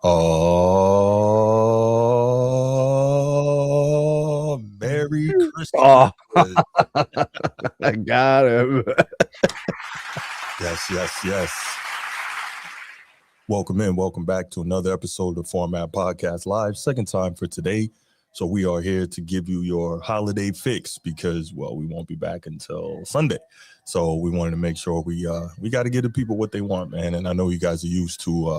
Oh, Merry Christmas. Oh, I got him. Yes. Welcome back to another episode of the Format Podcast Live. Second time for today. So we are here to give you your holiday fix because, well, we won't be back until Sunday. So we wanted to make sure we got to give the people what they want, man. And I know you guys are used to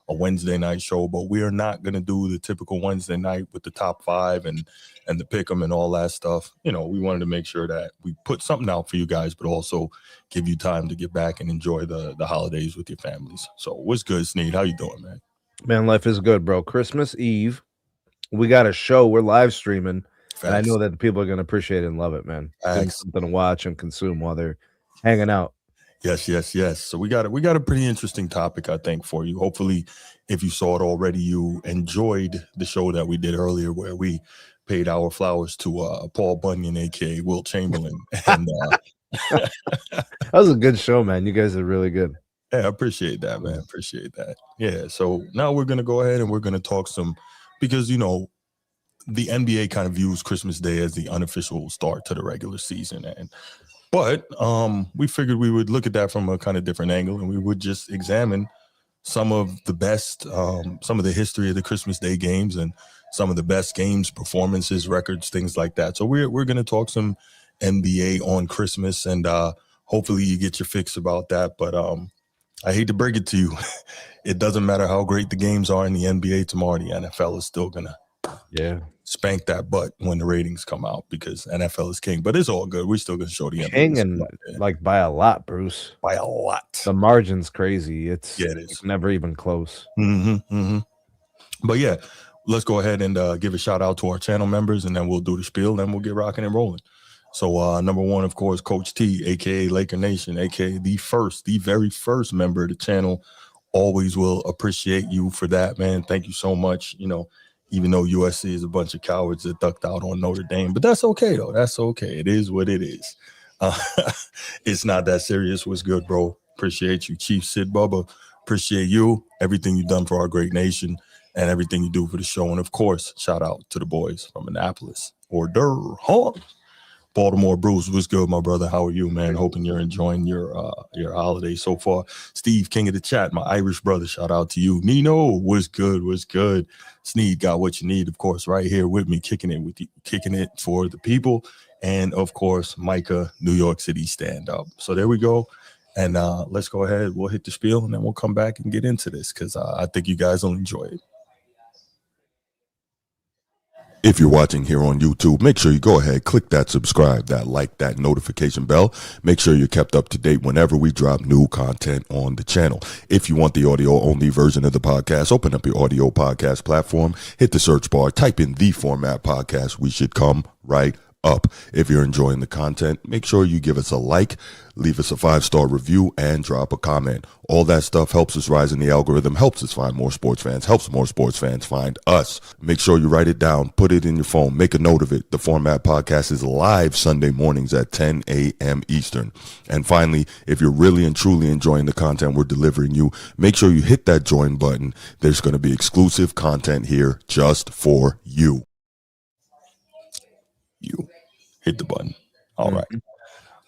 a Wednesday night show, but we are not going to do the typical Wednesday night with the top five and the pick 'em and all that stuff. You know, we wanted to make sure that we put something out for you guys, but also give you time to get back and enjoy the holidays with your families. So what's good, Sneed? How you doing, man? Man, life is good, bro. Christmas Eve, we got a show. We're live streaming, and I know that the people are going to appreciate it and love it, man. It's something to watch and consume while they're hanging out. Yes. So we got a pretty interesting topic, I think, for you. Hopefully, if you saw it already, you enjoyed the show that we did earlier where we paid our flowers to Paul Bunyan, aka Wilt Chamberlain. And that was a good show, man. You guys are really good. Yeah, I appreciate that, man. Appreciate that. Yeah. So now we're gonna go ahead and we're gonna talk some, because you know the NBA kind of views Christmas Day as the unofficial start to the regular season, but we figured we would look at that from a kind of different angle, and we would just examine some of the best, some of the history of the Christmas Day games and some of the best games, performances, records, things like that. So we're going to talk some NBA on Christmas, and hopefully you get your fix about that. But I hate to break it to you. It doesn't matter how great the games are in the NBA tomorrow. The NFL is still going to spank that butt when the ratings come out because NFL is king. But it's all good. We're still going to show the king and like by a lot, Bruce. By a lot. The margin's crazy. It is. It's never even close. But yeah, let's go ahead and give a shout out to our channel members, and then we'll do the spiel, and we'll get rocking and rolling. So number one, of course, Coach T, aka Laker Nation, aka the very first member of the channel. Always will appreciate you for that, man. Thank you so much. You know, even though USC is a bunch of cowards that ducked out on Notre Dame, but that's okay though. That's okay. It is what it is. It's not that serious. What's good, bro? Appreciate you, Chief Sid Bubba. Appreciate you. Everything you've done for our great nation and everything you do for the show. And of course, shout out to the boys from Annapolis. Baltimore Bruce, what's good, my brother? How are you, man? Hoping you're enjoying your holiday so far. Steve, king of the chat, my Irish brother, shout out to you. Nino, what's good? Sneed got what you need, of course, right here with me, kicking it for the people. And of course, Micah, New York City stand up. So there we go. And let's go ahead. We'll hit the spiel, and then we'll come back and get into this because I think you guys will enjoy it. If you're watching here on YouTube, make sure you go ahead, click that subscribe, that like, that notification bell. Make sure you're kept up to date whenever we drop new content on the channel. If you want the audio-only version of the podcast, open up your audio podcast platform, hit the search bar, type in The Format Podcast. We should come right up. If you're enjoying the content, make sure you give us a like, leave us a 5-star review, and drop a comment. All that stuff helps us rise in the algorithm, helps us find more sports fans, helps more sports fans find us. Make sure you write it down, put it in your phone, make a note of it. The Format Podcast is live Sunday mornings at 10 a.m. Eastern. And finally, if you're really and truly enjoying the content we're delivering you, make sure you hit that join button. There's going to be exclusive content here just for you. Hit the button. All right.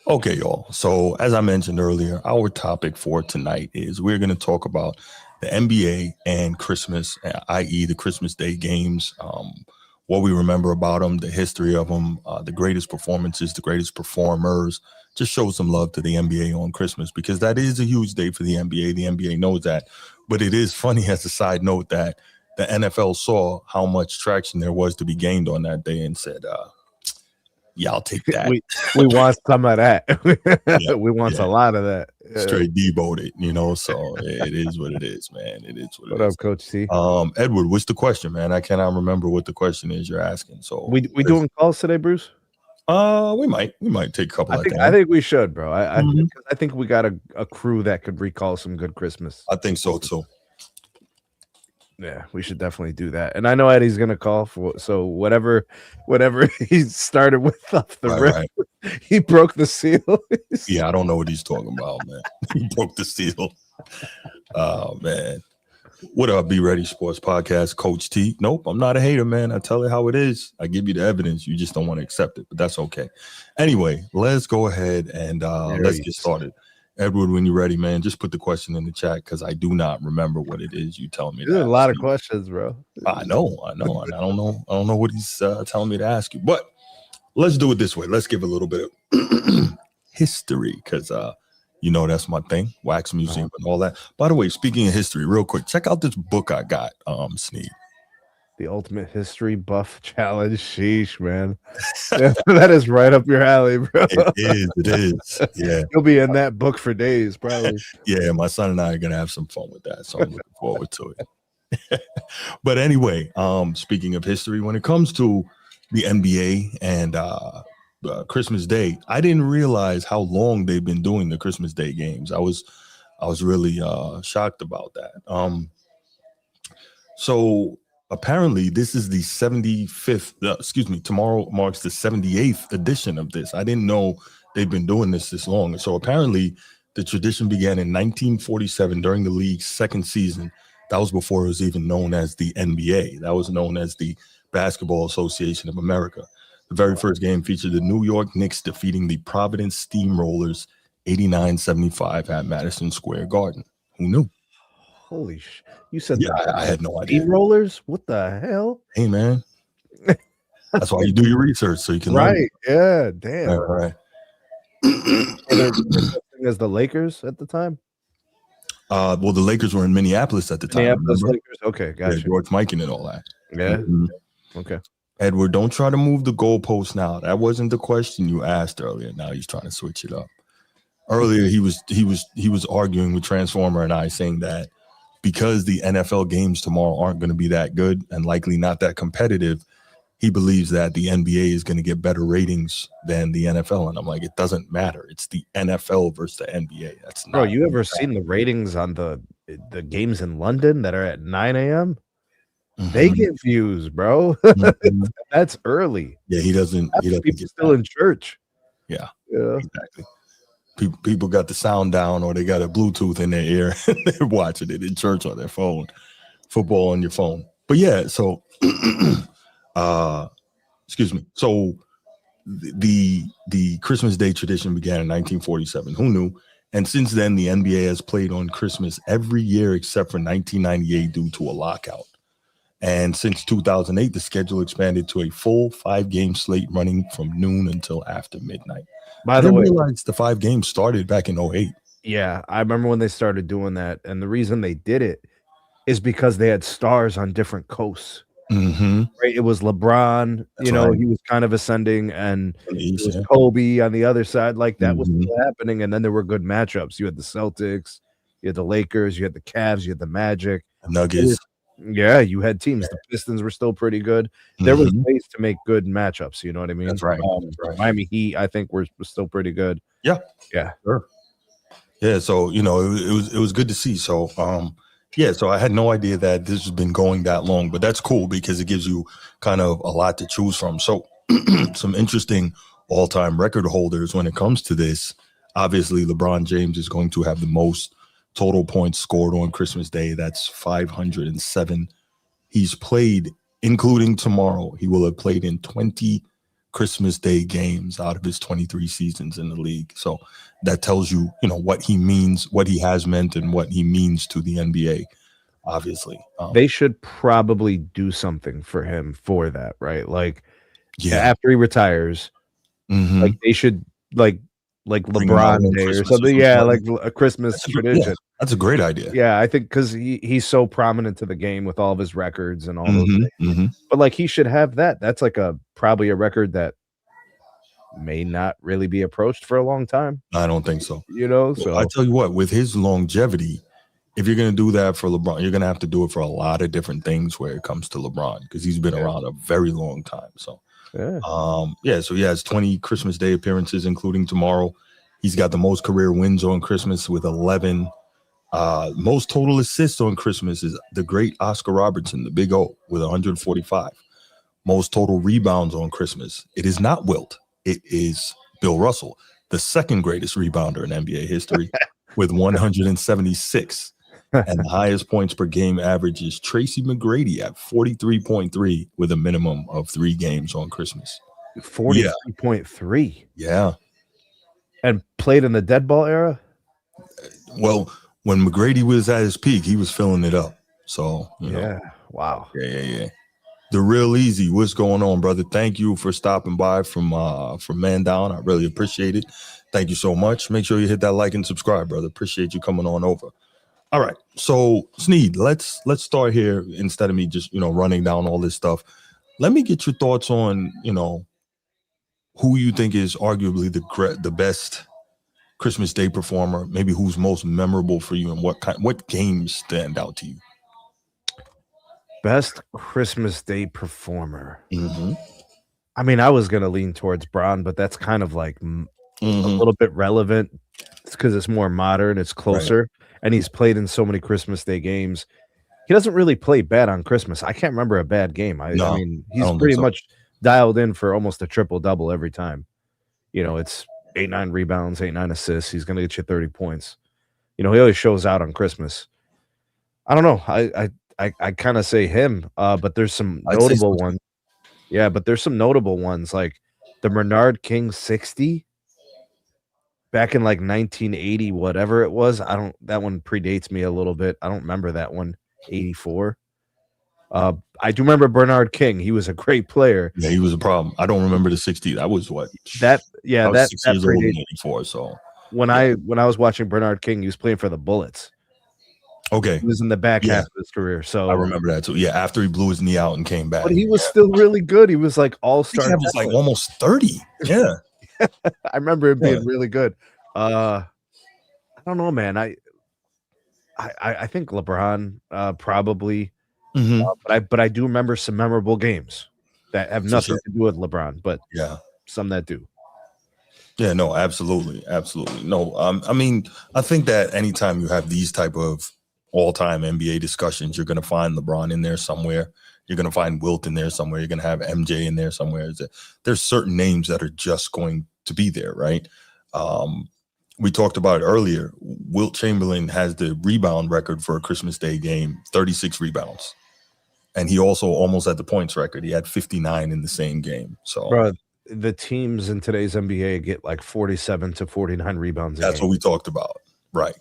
Okay, y'all. So as I mentioned earlier, our topic for tonight is we're going to talk about the NBA and Christmas, i.e. the Christmas Day games, what we remember about them, the history of them, the greatest performances, the greatest performers. Just show some love to the NBA on Christmas because that is a huge day for the NBA. The NBA knows that. But it is funny as a side note that the NFL saw how much traction there was to be gained on that day and said, yeah, I'll take that. We want some of that. We want a lot of that. Straight devoted, you know. So it is what it is, man. It is what it is. What up, Coach T? Edward, what's the question, man? I cannot remember what the question is you're asking. So we doing calls today, Bruce? We might take a couple. I think we should, bro. I think we got a crew that could recall some good Christmas. I think so too. Yeah, we should definitely do that. And I know Eddie's gonna call for whatever he started with off the rip. He broke the seal. Yeah, I don't know what he's talking about, man. He broke the seal. Oh man. What up, Be Ready Sports Podcast, Coach T? Nope, I'm not a hater, man. I tell it how it is. I give you the evidence. You just don't want to accept it, but that's okay. Anyway, let's go ahead and let's get started. Edward, when you're ready, man, just put the question in the chat because I do not remember what it is you tell me. There's a lot of questions, bro. I know. And I don't know what he's telling me to ask you, but let's do it this way. Let's give a little bit of history because you know that's my thing, wax museum and all that. By the way, speaking of history, real quick, check out this book I got, Sneed. The Ultimate History Buff Challenge. Sheesh, man. That is right up your alley, bro. It is. Yeah. You'll be in that book for days, probably. Yeah, my son and I are going to have some fun with that, so I'm looking forward to it. But anyway, speaking of history, when it comes to the NBA and Christmas Day, I didn't realize how long they've been doing the Christmas Day games. I was really shocked about that. So apparently this is the 75th, tomorrow marks the 78th edition of this. I didn't know they've been doing this long. So apparently the tradition began in 1947 during the league's second season. That was before it was even known as the NBA. That was known as the Basketball Association of America. The very first game featured the New York Knicks defeating the Providence Steamrollers 89-75 at Madison Square Garden. Who knew? Holy sh! You said I had no idea. Steamrollers? What the hell? Hey, man. That's why you do your research so you can learn. Right. Yeah. Damn. All right. As the Lakers at the time? Well, the Lakers were in Minneapolis at the time. Minneapolis Lakers? Okay, gotcha. Yeah, George Mikan and all that. Yeah. Mm-hmm. Okay. Edward, don't try to move the goalpost now. That wasn't the question you asked earlier. Now he's trying to switch it up. Earlier, he was arguing with Transformer and I, saying that because the NFL games tomorrow aren't going to be that good and likely not that competitive, he believes that the NBA is going to get better ratings than the NFL. And I'm like, it doesn't matter. It's the NFL versus the NBA. That's not. Bro, you ever seen the ratings on the games in London that are at 9 a.m.? Mm-hmm. They get views, bro. Mm-hmm. That's early. Yeah, he doesn't. People get still in church. Yeah, exactly. People got the sound down, or they got a Bluetooth in their ear. They're watching it in church on their phone. Football on your phone. But yeah, so excuse me. So the Christmas Day tradition began in 1947. Who knew? And since then, the NBA has played on Christmas every year except for 1998 due to a lockout. And since 2008, the schedule expanded to a full 5-game slate running from noon until after midnight. By the way, I realized the 5 games started back in 2008. Yeah, I remember when they started doing that. And the reason they did it is because they had stars on different coasts. Mm-hmm. Right? It was LeBron, he was kind of ascending, and it was Kobe on the other side. Like that was still happening. And then there were good matchups. You had the Celtics, you had the Lakers, you had the Cavs, you had the Magic, Nuggets. Yeah, you had teams. The Pistons were still pretty good. There was ways to make good matchups. You know what I mean? That's right. Miami Heat, I think, was still pretty good. Yeah, sure. Yeah, so it was good to see. So so I had no idea that this has been going that long, but that's cool because it gives you kind of a lot to choose from. So some interesting all-time record holders when it comes to this. Obviously, LeBron James is going to have the most total points scored on Christmas Day. That's 507. He's played, including tomorrow, he will have played in 20 Christmas Day games out of his 23 seasons in the league. So that tells you, what he means, what he has meant, and what he means to the NBA, obviously. They should probably do something for him for that, right? Like, after he retires, like they should, like LeBron Day or something. Yeah, like a Christmas tradition. That's a great idea. Yeah, I think because he's so prominent to the game with all of his records and all those things. But like he should have that. That's like probably a record that may not really be approached for a long time. I don't think so. So I tell you what, with his longevity, if you're going to do that for LeBron, you're going to have to do it for a lot of different things where it comes to LeBron, because he's been around a very long time. So so he has 20 Christmas Day appearances, including tomorrow. He's got the most career wins on Christmas with 11. Most total assists on Christmas is the great Oscar Robertson, the Big O, with 145. Most total rebounds on Christmas. It is not Wilt. It is Bill Russell, the second greatest rebounder in NBA history, with 176. And the highest points per game average is Tracy McGrady at 43.3 with a minimum of 3 games on Christmas. 43.3. Yeah. And played in the dead ball era? Well, when McGrady was at his peak, he was filling it up. So, you know. Wow. Yeah. The Real Easy, what's going on, brother? Thank you for stopping by from Man Down. I really appreciate it. Thank you so much. Make sure you hit that like and subscribe, brother. Appreciate you coming on over. All right. So, Sneed, let's start here instead of me just, running down all this stuff. Let me get your thoughts on, who you think is arguably the best Christmas Day performer, maybe who's most memorable for you, and what games stand out to you? Best Christmas Day performer. Mm-hmm. I mean, I was gonna lean towards Bron, but that's kind of like a little bit relevant. It's because it's more modern, it's closer, and he's played in so many Christmas Day games. He doesn't really play bad on Christmas. I can't remember a bad game. I mean, he's pretty much dialed in for almost a triple-double every time. It's 8-9 rebounds, 8-9 assists. He's going to get you 30 points. He always shows out on Christmas. I don't know. I kind of say him, but there's some notable ones. Yeah, but there's some notable ones like the Bernard King 60 back in like 1980, whatever it was. That one predates me a little bit. I don't remember that one. 84. I do remember Bernard King. He was a great player. Yeah, he was a problem. I don't remember the 60. That was what? I was 6 years old in 84. So when I was watching Bernard King, he was playing for the Bullets. Okay. He was in the back half of his career. So I remember that too. Yeah, after he blew his knee out and came back. But he was still really good. He was like all-star. He was like almost 30. Yeah. I remember him being really good. I don't know, man. I think LeBron probably, but I do remember some memorable games that have nothing to do with LeBron, but some that do. Yeah, no, absolutely. No, I mean, I think that anytime you have these type of all-time NBA discussions, you're going to find LeBron in there somewhere. You're going to find Wilt in there somewhere. You're going to have MJ in there somewhere. There's certain names that are just going to be there, right? We talked about it earlier. Wilt Chamberlain has the rebound record for a Christmas Day game, 36 rebounds. And he also almost had the points record. He had 59 in the same game. So, bro, the teams in today's NBA get like 47 to 49 rebounds. That's what we talked about. Right.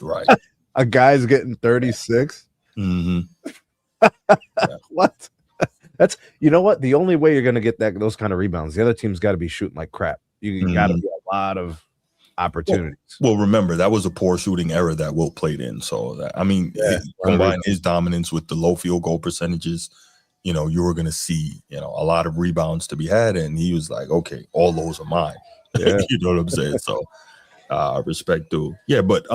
Right. A guy's getting 36. What? That's, you know what? The only way you're going to get those kind of rebounds, the other team's got to be shooting like crap. You got to be a lot of opportunities. Well, remember, that was a poor shooting era that Wilt played in. So, combine his dominance with the low field goal percentages, you were going to see, a lot of rebounds to be had. And he was like, okay, all those are mine. Yeah. You know what I'm saying? So, respect to. Yeah, but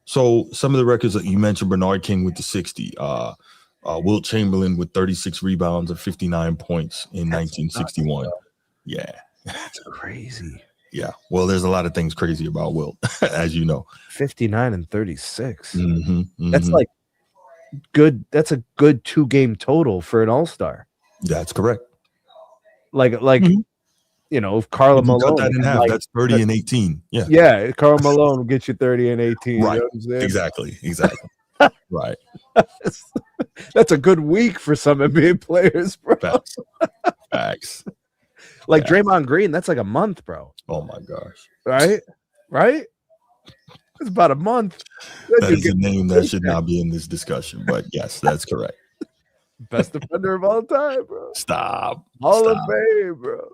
so some of the records that you mentioned, Bernard King with the 60, Wilt Chamberlain with 36 rebounds and 59 points in 1961. Yeah. That's crazy. Yeah. Well, there's a lot of things crazy about Wilt, as you know. 59 and 36. That's like good. That's a good 2-game total for an all-star. That's correct. Like if Karl Malone cut that in half, that's 30 and 18. Yeah. Yeah. Karl Malone will get you 30 and 18. Right. You know Exactly. Right. That's a good week for some NBA players, bro. Facts. Like Draymond Green, that's like a month, bro. Oh my gosh. Right? It's about a month. That is a name that should not be in this discussion, but yes, that's correct. Best defender of all time, bro. Stop. Hall of Fame, bro.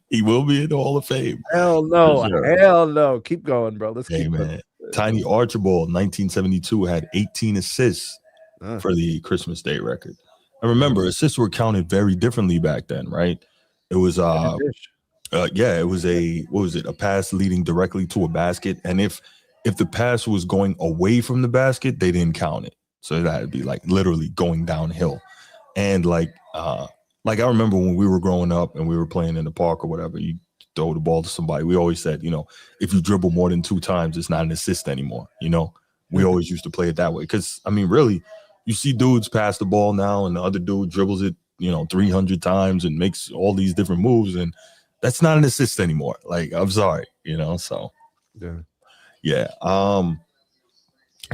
He will be in the Hall of Fame. Hell no. Sure. Hell no. Keep going, bro. Let's keep going. Tiny Archibald, 1972, had 18 assists for the Christmas Day record. And remember, assists were counted very differently back then, right? It was it was a pass leading directly to a basket, and if the pass was going away from the basket, they didn't count it. So that would be like literally going downhill. And like I remember when we were growing up and we were playing in the park or whatever, you throw the ball to somebody. We always said, if you dribble more than 2 times, it's not an assist anymore. We always used to play it that way because I mean, really, you see dudes pass the ball now, and the other dude dribbles it 300 times and makes all these different moves, and that's not an assist anymore. Like, I'm sorry, so yeah.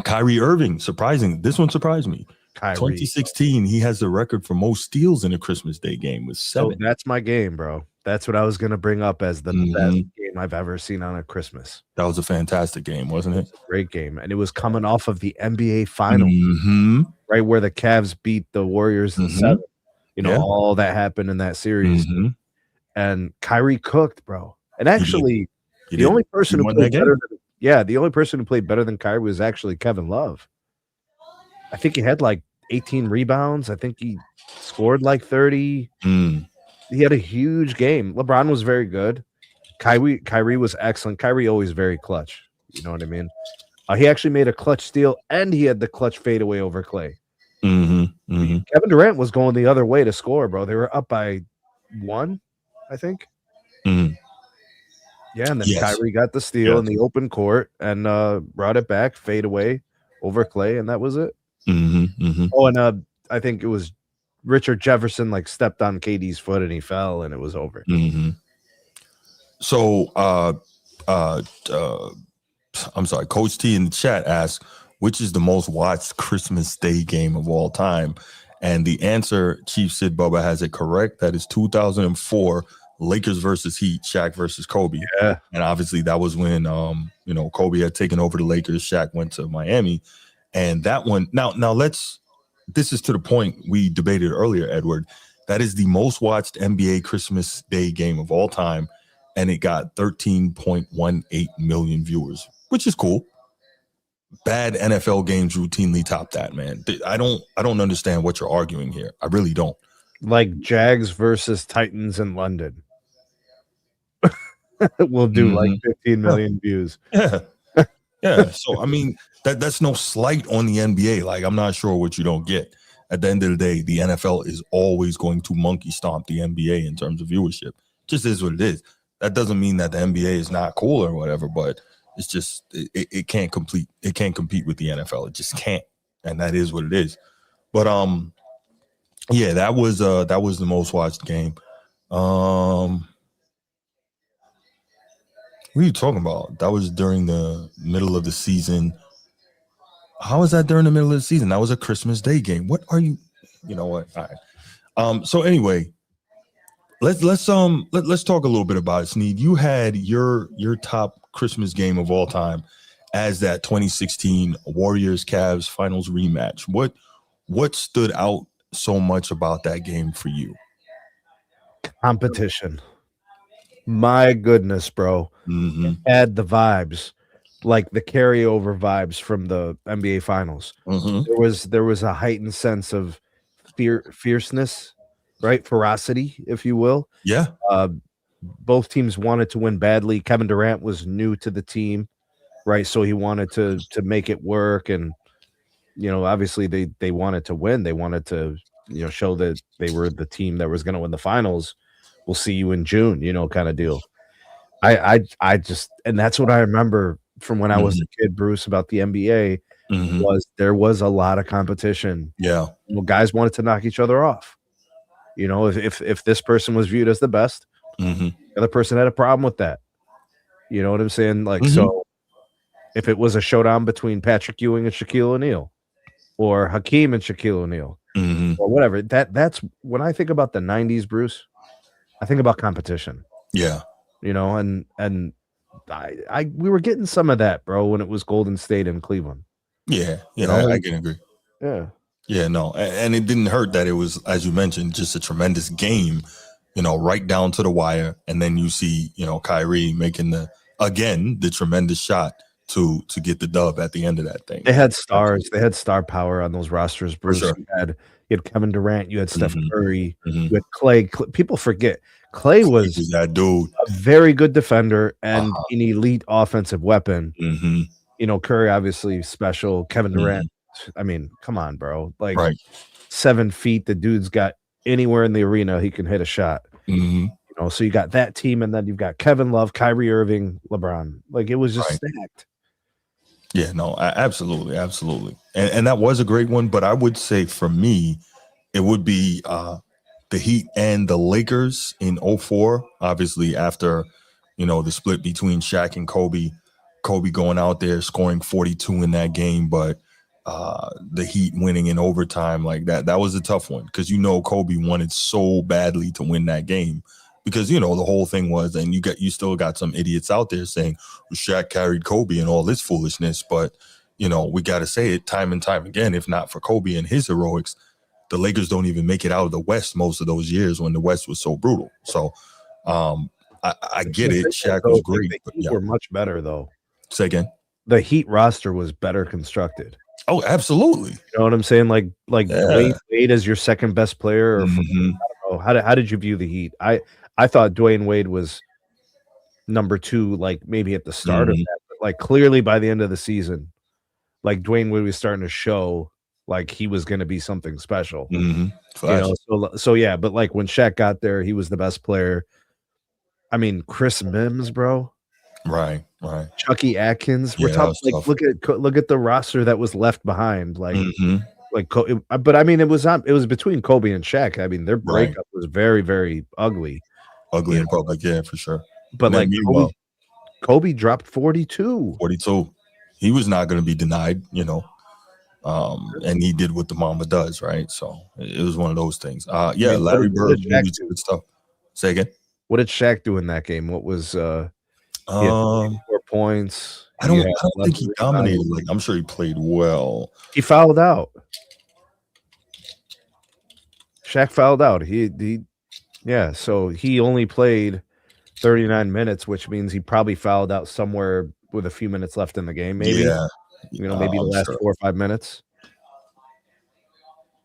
Kyrie Irving, surprising. This one surprised me. Kyrie. 2016, he has the record for most steals in a Christmas Day game with 7. So that's my game, bro. That's what I was going to bring up as the best game I've ever seen on a Christmas. That was a fantastic game, wasn't it? It was a great game. And it was coming off of the NBA Finals, right, where the Cavs beat the Warriors in 7. You know, all that happened in that series. And Kyrie cooked, bro. And actually, the only person who played better than, the only person who played better than Kyrie was actually Kevin Love. I think he had like 18 rebounds. I think he scored like 30. He had a huge game. LeBron was very good. Kyrie was excellent. Kyrie always very clutch. You know what I mean? He actually made a clutch steal, and he had the clutch fadeaway over Clay. Kevin Durant was going the other way to score, bro. They were up by 1, I think. Yeah, and then Kyrie got the steal in the open court and brought it back, fadeaway over Clay, and that was it. Oh, and I think it was Richard Jefferson like stepped on KD's foot and he fell, and it was over. So, I'm sorry, Coach T in the chat asked, which is the most watched Christmas Day game of all time? And the answer, Chief Sid Bubba has it correct. That is 2004, Lakers versus Heat, Shaq versus Kobe. Yeah. And obviously that was when, Kobe had taken over the Lakers. Shaq went to Miami. And that one, now this is to the point we debated earlier, Edward. That is the most watched NBA Christmas Day game of all time. And it got 13.18 million viewers, which is cool. Bad NFL games routinely top that, man. I don't understand what you're arguing here. I really don't. Like Jags versus Titans in London. We'll do like 15 million views. Yeah. So, I mean, that's no slight on the NBA. Like, I'm not sure what you don't get. At the end of the day, the NFL is always going to monkey stomp the NBA in terms of viewership. Just is what it is. That doesn't mean that the NBA is not cool or whatever, but it's just it can't compete. It can't compete with the NFL. It just can't, and that is what it is. But yeah, that was the most watched game. What are you talking about? That was during the middle of the season. How is that during the middle of the season? That was a Christmas Day game. What are you? You know what? All right. So anyway, let's talk a little bit about it. Sneed, you had your top Christmas game of all time as that 2016 Warriors Cavs finals rematch. What stood out so much about that game for you? Competition. My goodness, bro. It had the vibes, like the carryover vibes from the NBA finals. There was a heightened sense of fierceness, right? Ferocity, if you will. Yeah. Both teams wanted to win badly. Kevin Durant was new to the team, right? So he wanted to make it work, and obviously they wanted to win. They wanted to show that they were the team that was going to win the finals. We'll see you in June, kind of deal. I just, and that's what I remember from when I was a kid, Bruce, about the NBA was there was a lot of competition. Yeah. Guys wanted to knock each other off. If this person was viewed as the best, the other person had a problem with that. You know what I'm saying? Like, so if it was a showdown between Patrick Ewing and Shaquille O'Neal, or Hakeem and Shaquille O'Neal, or whatever, that's when I think about the 90s, Bruce, I think about competition. Yeah. And we were getting some of that, bro, when it was Golden State and Cleveland. Yeah. I can agree. Yeah. Yeah, no. And it didn't hurt that it was, as you mentioned, just a tremendous game, right down to the wire. And then you see, Kyrie making the tremendous shot to get the dub at the end of that thing. They had stars. They had star power on those rosters, Bruce. Sure. You had Kevin Durant. You had Steph Curry. You had Clay. People forget. Clay was that dude, a very good defender and an elite offensive weapon. Curry, obviously special. Kevin Durant, I mean, come on, bro. Like 7 feet, the dude's got anywhere in the arena he can hit a shot. So you got that team, and then you've got Kevin Love, Kyrie Irving, LeBron. Like, it was just stacked. Yeah, no, absolutely. And that was a great one, but I would say for me, it would be the Heat and the Lakers in 2004, obviously after, the split between Shaq and Kobe. Kobe going out there scoring 42 in that game, but the Heat winning in overtime like that was a tough one because Kobe wanted so badly to win that game because the whole thing was, and you still got some idiots out there saying Shaq carried Kobe and all this foolishness, but we got to say it time and time again. If not for Kobe and his heroics, the Lakers don't even make it out of the West most of those years when the West was so brutal. So I get it. Shaq was great. The Heat were much better though. Say again. The Heat roster was better constructed. Oh, absolutely. You know what I'm saying? Like Dwayne Wade as your second best player. Or I don't know. How did you view the Heat? I thought Dwayne Wade was number 2, like maybe at the start of that, but like clearly by the end of the season, like Dwayne Wade was starting to show like he was going to be something special. So yeah, but like when Shaq got there, he was the best player. I mean, Chris Mims, bro. Right. Chucky Atkins. We're talking like look at the roster that was left behind. Like, but I mean, it was between Kobe and Shaq. I mean, their breakup was very, very ugly. Ugly in public, yeah, for sure. But like Kobe dropped 42. He was not going to be denied, and he did what the mama does, right? So it was one of those things. Larry Bird, good stuff. Say again. What did Shaq do in that game? What was 4 points? I don't think he dominated. Like, I'm sure he played well. He fouled out. Shaq fouled out. So he only played 39 minutes, which means he probably fouled out somewhere with a few minutes left in the game, maybe. Yeah. Maybe the last 4 or 5 minutes.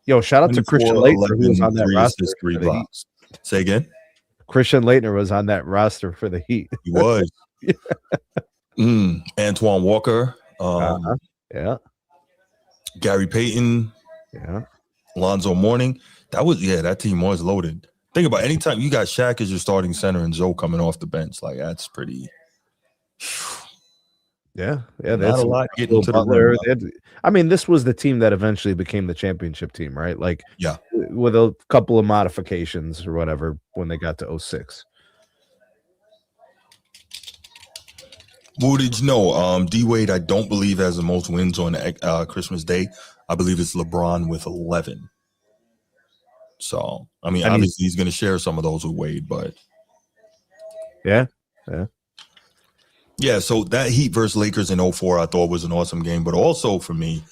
Yo, shout out to Christian Laettner, who was on that roster. 3 blocks. Say again. Christian Laettner was on that roster for the Heat. He was. Antoine Walker. Yeah. Gary Payton. Yeah. Alonzo Mourning. That team was loaded. Think about anytime you got Shaq as your starting center and Zoe coming off the bench, like that's pretty. Yeah. Not a lot getting to the rim. I mean, this was the team that eventually became the championship team, right? Like, yeah, with a couple of modifications or whatever when they got to 06. Woodage, no. D Wade, I don't believe has the most wins on Christmas Day. I believe it's LeBron with 11. So, I mean, obviously he's going to share some of those with Wade, but yeah. So that Heat versus Lakers in 04, I thought was an awesome game. But also for me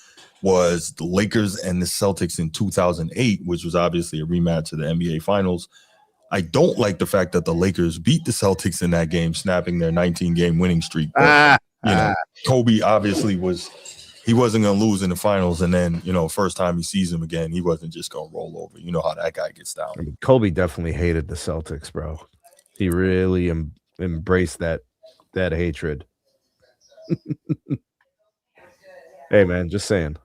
was the Lakers and the Celtics in 2008, which was obviously a rematch of the NBA Finals. I don't like the fact that the Lakers beat the Celtics in that game, snapping their 19-game winning streak. But, Kobe obviously he wasn't going to lose in the finals. And then, first time he sees him again, he wasn't just going to roll over. You know how that guy gets down. I mean, Kobe definitely hated the Celtics, bro. He really embraced that hatred. Hey, man, just saying.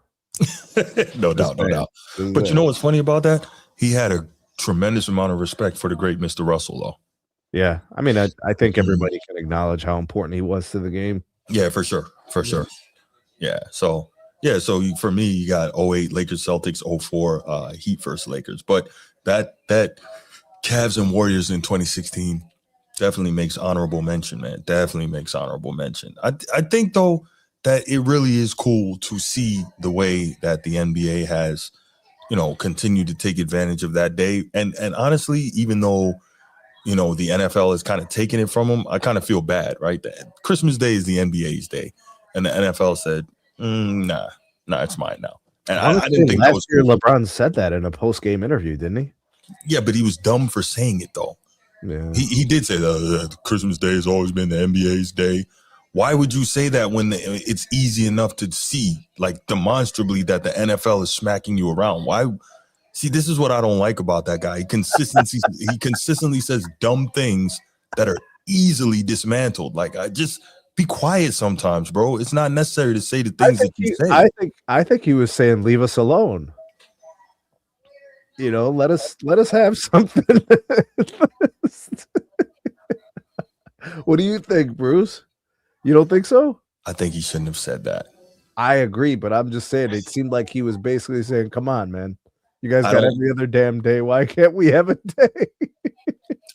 No doubt. But you know what's funny about that? He had a tremendous amount of respect for the great Mr. Russell, though. Yeah. I mean, I think everybody can acknowledge how important he was to the game. Yeah, for sure. Yeah. So for me, you got 08 Lakers, Celtics, 04 Heat versus Lakers. But that Cavs and Warriors in 2016 definitely makes honorable mention, man. Definitely makes honorable mention. I think, though, that it really is cool to see the way that the NBA has, continued to take advantage of that day. And honestly, even though, the NFL is kind of taking it from them, I kind of feel bad, right? Christmas Day is the NBA's day. And the NFL said, nah, it's mine now. And I didn't think last year cool. LeBron said that in a post-game interview, didn't he? Yeah, but he was dumb for saying it, though. Yeah. He did say that Christmas Day has always been the NBA's day. Why would you say that when it's easy enough to see, like, demonstrably that the NFL is smacking you around? Why? See, this is what I don't like about that guy. He consistently says dumb things that are easily dismantled. Like, I just be quiet sometimes, bro. It's not necessary to say the things that you say. I think he was saying, leave us alone. Let us have something. What do you think, Bruce? You don't think so? I think he shouldn't have said that. I agree, but I'm just saying it seemed like he was basically saying, come on, man. You guys got every other damn day. Why can't we have a day?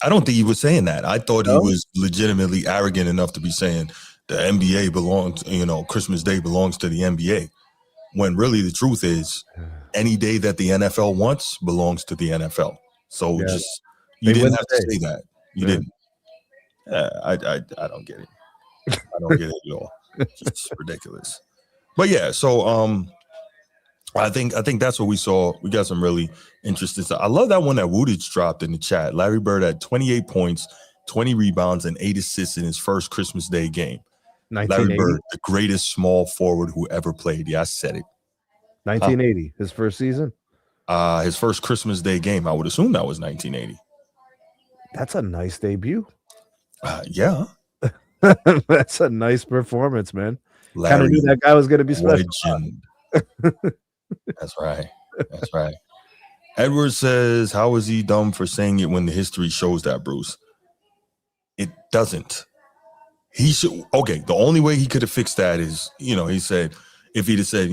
I don't think he was saying that. I thought he was legitimately arrogant enough to be saying, the NBA belongs, Christmas Day belongs to the NBA. When really the truth is, any day that the NFL wants belongs to the NFL. So you didn't have to say that. You didn't. I don't get it. I don't get it at all. It's ridiculous. But yeah, so I think that's what we saw. We got some really interesting stuff. I love that one that Woodage dropped in the chat. Larry Bird had 28 points, 20 rebounds, and 8 assists in his first Christmas Day game. Larry Bird, the greatest small forward who ever played. Yeah, I said it. 1980, his first season? His first Christmas Day game. I would assume that was 1980. That's a nice debut. Yeah. That's a nice performance, man. Kind of knew that guy was going to be special. That's right. That's right. Edward says, how is he dumb for saying it when the history shows that, Bruce? It doesn't. He should. Okay, the only way he could have fixed that is, he said, if he'd have said,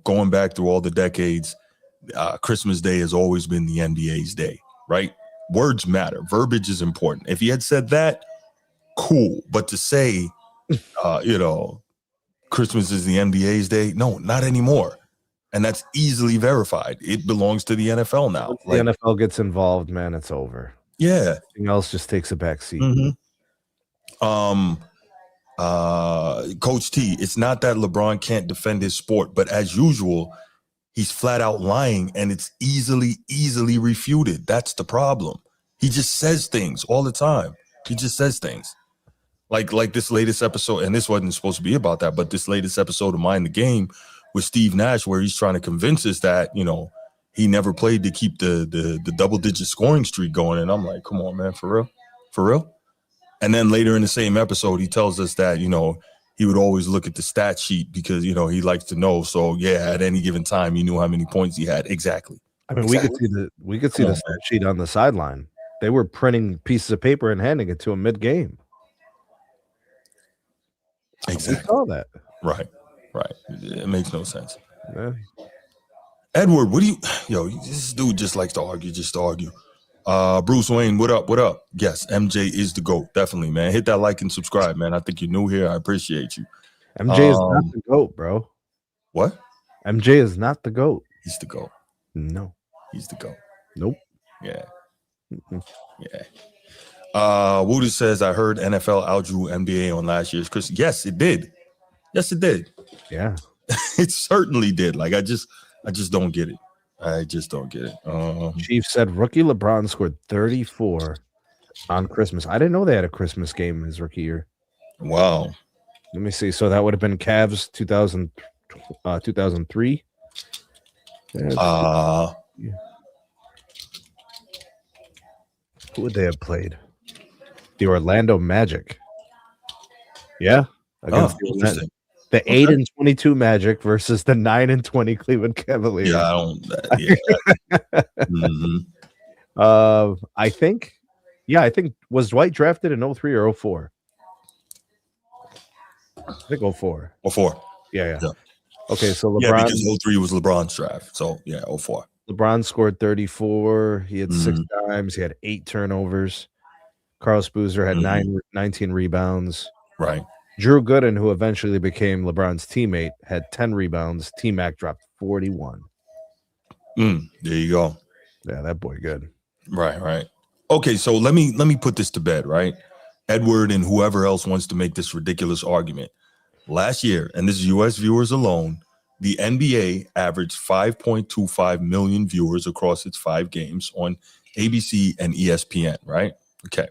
going back through all the decades, Christmas Day has always been the NBA's day, right? Words matter. Verbiage is important. If he had said that, cool. But to say, Christmas is the NBA's day, no, not anymore. And that's easily verified. It belongs to the NFL now. Once the NFL gets involved, man, it's over. Yeah. Everything else just takes a back seat. Coach T, it's not that LeBron can't defend his sport, but as usual, he's flat out lying and it's easily refuted. That's the problem. He just says things all the time. He just says things. Like this latest episode, and this wasn't supposed to be about that, but this latest episode of Mind the Game with Steve Nash, where he's trying to convince us that, he never played to keep the double-digit scoring streak going. And I'm like, come on, man, for real? For real? And then later in the same episode, he tells us that, he would always look at the stat sheet because, he likes to know. So, yeah, at any given time, he knew how many points he had. Exactly. I mean, we could see the stat sheet on the sideline. They were printing pieces of paper and handing it to him mid-game. Exactly. We saw that. Right. It makes no sense. Yeah. Edward, this dude just likes to argue, just to argue. Bruce Wayne, what up? Yes, MJ is the GOAT, definitely, man. Hit that like and subscribe, man. I think you're new here. I appreciate you. MJ is not the GOAT, bro. What? MJ is not the GOAT. He's the GOAT. No. He's the GOAT. Nope. Yeah. Yeah. Woody says, I heard NFL outdrew NBA on last year's Christmas. Yes, it did. Yeah. It certainly did. Like, I just don't get it. I just don't get it. Chief said rookie LeBron scored 34 on Christmas. I didn't know they had a Christmas game his rookie year. Wow. Let me see. So that would have been Cavs 2003. Who would they have played? The Orlando Magic. Yeah. Against the 8-22 Magic versus the 9-20 Cleveland Cavaliers. Yeah, I don't. I think was Dwight drafted in 03 or 04? I think 04. 04. Yeah. Okay, so LeBron. Yeah, because 03 was LeBron's draft. So yeah, 04. LeBron scored 34. He had 6 dimes. He had 8 turnovers. Carlos Boozer had 19 rebounds. Right. Drew Gooden, who eventually became LeBron's teammate, had 10 rebounds. T-Mac dropped 41. There you go. Yeah, that boy good. Right. Okay, so let me put this to bed, right? Edward and whoever else wants to make this ridiculous argument. Last year, and this is U.S. viewers alone, the NBA averaged 5.25 million viewers across its 5 games on ABC and ESPN, right? Okay.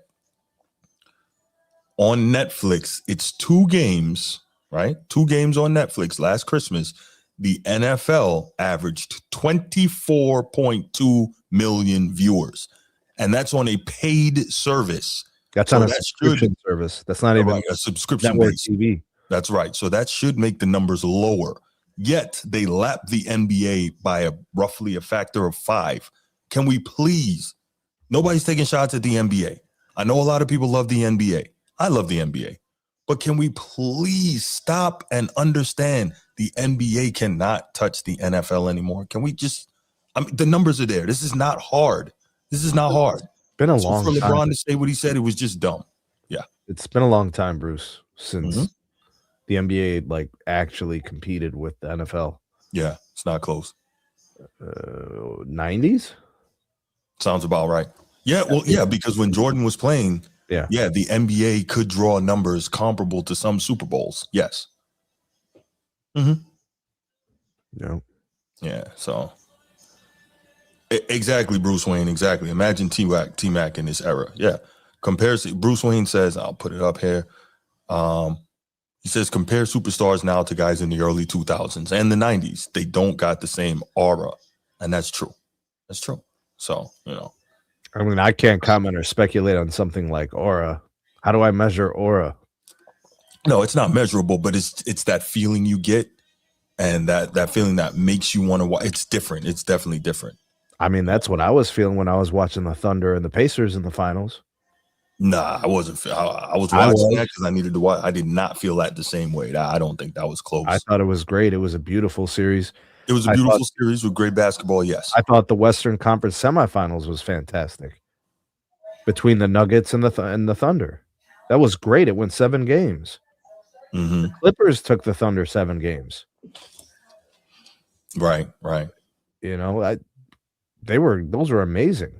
On Netflix, it's 2 games, right? 2 games on Netflix last Christmas. The NFL averaged 24.2 million viewers. And that's on a paid service. That's on a subscription service. That's not even a subscription network TV. That's right. So that should make the numbers lower. Yet they lap the NBA by roughly a factor of 5. Can we please? Nobody's taking shots at the NBA. I know a lot of people love the NBA. I love the NBA. But can we please stop and understand the NBA cannot touch the NFL anymore? Can we just, the numbers are there. This is not hard. It's been a long time. For LeBron time. to say what he said, it was just dumb. Yeah. It's been a long time, Bruce, since the NBA like actually competed with the NFL. Yeah, it's not close. 90s? Sounds about right. Yeah, well, yeah, because when Jordan was playing, yeah, the NBA could draw numbers comparable to some Super Bowls. Yes. Mm-hmm. No. Yeah, so exactly, Bruce Wayne. Exactly. Imagine T-Mac in this era. Yeah. Comparison. Bruce Wayne says, I'll put it up here. He says, compare superstars now to guys in the early 2000s and the 90s. They don't got the same aura. And that's true. That's true. So, I mean, I can't comment or speculate on something like aura. How do I measure aura? No, it's not measurable, but it's that feeling you get, and that feeling that makes you want to watch. It's different. It's definitely different. I mean, that's what I was feeling when I was watching the Thunder and the Pacers in the finals. Nah, I wasn't. I was watching that because I needed to watch. I did not feel that the same way. I don't think that was close. I thought it was great. It was a beautiful series. It was a beautiful series with great basketball, yes. I thought the Western Conference semifinals was fantastic between the Nuggets and the Thunder. That was great. It went 7 games. Mm-hmm. The Clippers took the Thunder 7 games. Right. You know, those were amazing.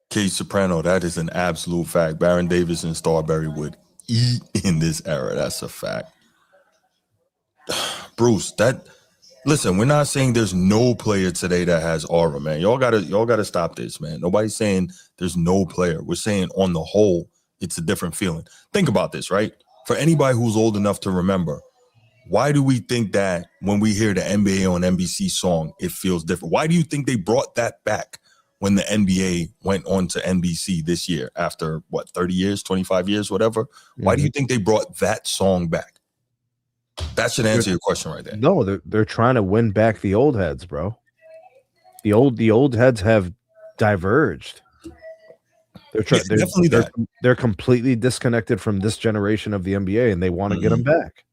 K Soprano, that is an absolute fact. Baron Davis and Starberry would eat in this era. That's a fact. Bruce, listen, we're not saying there's no player today that has aura, man. Y'all gotta stop this, man. Nobody's saying there's no player. We're saying on the whole, it's a different feeling. Think about this, right? For anybody who's old enough to remember, why do we think that when we hear the NBA on NBC song, it feels different? Why do you think they brought that back when the NBA went on to NBC this year after, 30 years, 25 years, whatever? Mm-hmm. Why do you think they brought that song back? That should answer your question right there. No, they're trying to win back the old heads, bro. The old heads have diverged. They're completely disconnected from this generation of the NBA, and they want to get them back.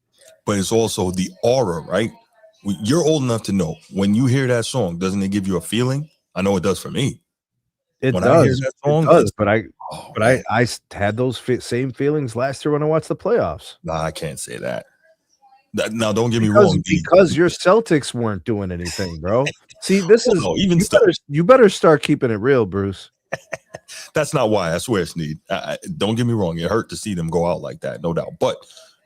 But it's also the aura, right? You're old enough to know when you hear that song, doesn't it give you a feeling? I know it does for me. When does. I hear that song, it does, but I had those same feelings last year when I watched the playoffs. Nah, I can't say that. Now, don't get me wrong. Because your Celtics weren't doing anything, bro. See, this is you better start keeping it real, Bruce. That's not why. I swear, Sneed. Don't get me wrong. It hurt to see them go out like that, no doubt. But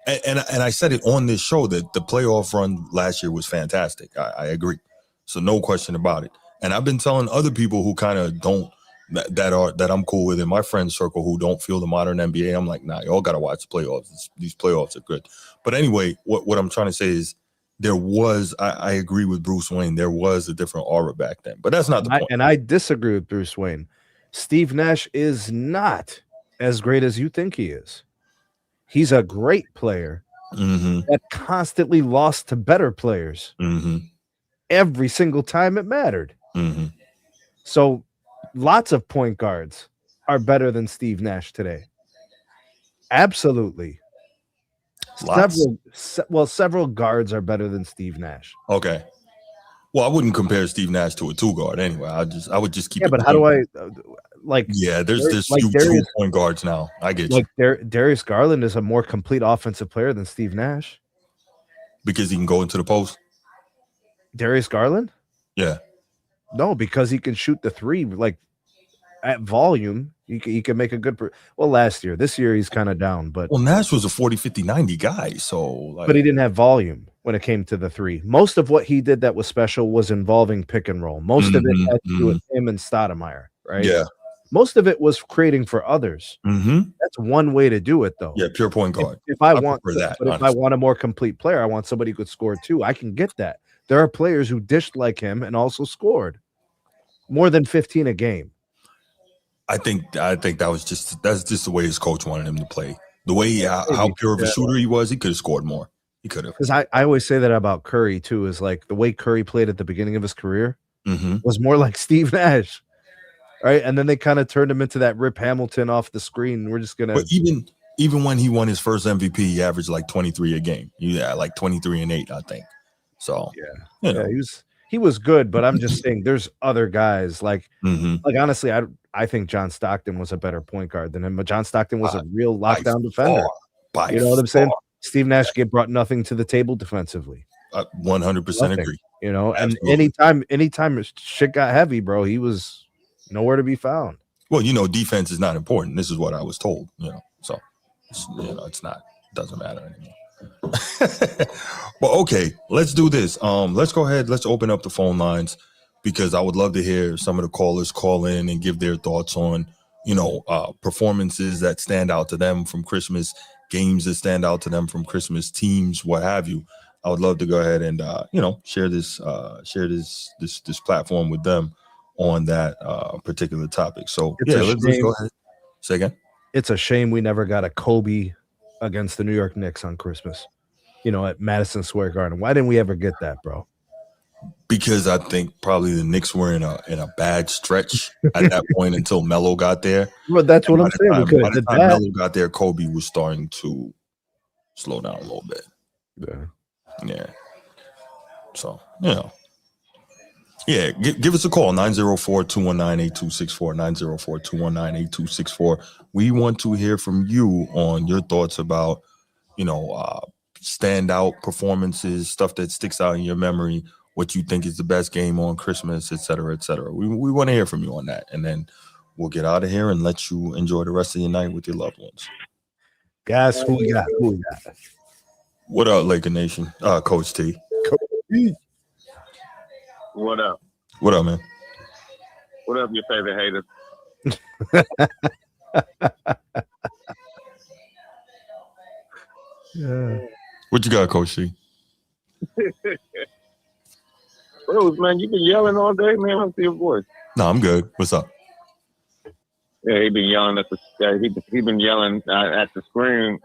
and I said it on this show that the playoff run last year was fantastic. I agree. So no question about it. And I've been telling other people who kind of don't that I'm cool with in my friend circle who don't feel the modern NBA. I'm like, nah, y'all got to watch the playoffs. These playoffs are good. But anyway, what I'm trying to say is there was, I agree with Bruce Wayne. There was a different aura back then, but that's not the point. And I disagree with Bruce Wayne. Steve Nash is not as great as you think he is. He's a great player that constantly lost to better players every single time it mattered. So lots of point guards are better than Steve Nash today. Absolutely. Several guards are better than Steve Nash. Okay. Well, I wouldn't compare Steve Nash to a 2-guard anyway. I would just keep it. But how do I there's few true point guards now. I get you. Darius Garland is a more complete offensive player than Steve Nash. Because he can go into the post? Darius Garland? Yeah. No, because he can shoot the 3 at volume. He can make a good last year. This year he's kind of down, but Nash was a 40, 50, 90 guy, so but he didn't have volume when it came to the 3. Most of what he did that was special was involving pick and roll. Most of it had to do with him and Stoudemire, right? Yeah. Most of it was creating for others. That's one way to do it, though. Yeah, pure point guard. If I want a more complete player, I want somebody who could score too. I can get that. There are players who dished like him and also scored more than 15 a game. I think that's just the way his coach wanted him to play. The way how pure of a shooter he was, he could have scored more. He could have. Because I always say that about Curry too. Is like the way Curry played at the beginning of his career was more like Steve Nash, right? And then they kind of turned him into that Rip Hamilton off the screen. We're just gonna. But even when he won his first MVP, he averaged like 23 a game. Yeah, like 23 and 8, I think. So he was good. But I'm just saying, there's other guys like honestly, I think John Stockton was a better point guard than him, but John Stockton was a real lockdown defender. You know what I'm saying? Steve Nash brought nothing to the table defensively. 100% agree. You know, absolutely. And anytime shit got heavy, bro, he was nowhere to be found. Well, you know, defense is not important. This is what I was told, you know. So, you know, doesn't matter anymore. Well, okay, let's do this. Let's go ahead. Let's open up the phone lines because I would love to hear some of the callers call in and give their thoughts on, you know, performances that stand out to them from Christmas, games that stand out to them from Christmas, teams, what have you. I would love to go ahead and, you know, share this platform with them on that particular topic. So let's go ahead. Say again. It's a shame we never got a Kobe against the New York Knicks on Christmas, you know, at Madison Square Garden. Why didn't we ever get that, bro? Because I think probably the Knicks were in a bad stretch at that point until Melo got there. But that's what I'm saying. By the time Melo got there, Kobe was starting to slow down a little bit. Yeah. So, you know. Yeah, give us a call, 904-219-8264, 904-219-8264. We want to hear from you on your thoughts about, you know, standout performances, stuff that sticks out in your memory, what you think is the best game on Christmas, et cetera, et cetera. We want to hear from you on that, and then we'll get out of here and let you enjoy the rest of your night with your loved ones. Guys, who we got? What up, Laker Nation? Coach T. What up? What up, man? What up, your favorite haters? Yeah. What you got, Coach T? Bruce, man, you been yelling all day, man. I see your voice. No, I'm good. What's up? Yeah, he been yelling at the he been yelling at the screen.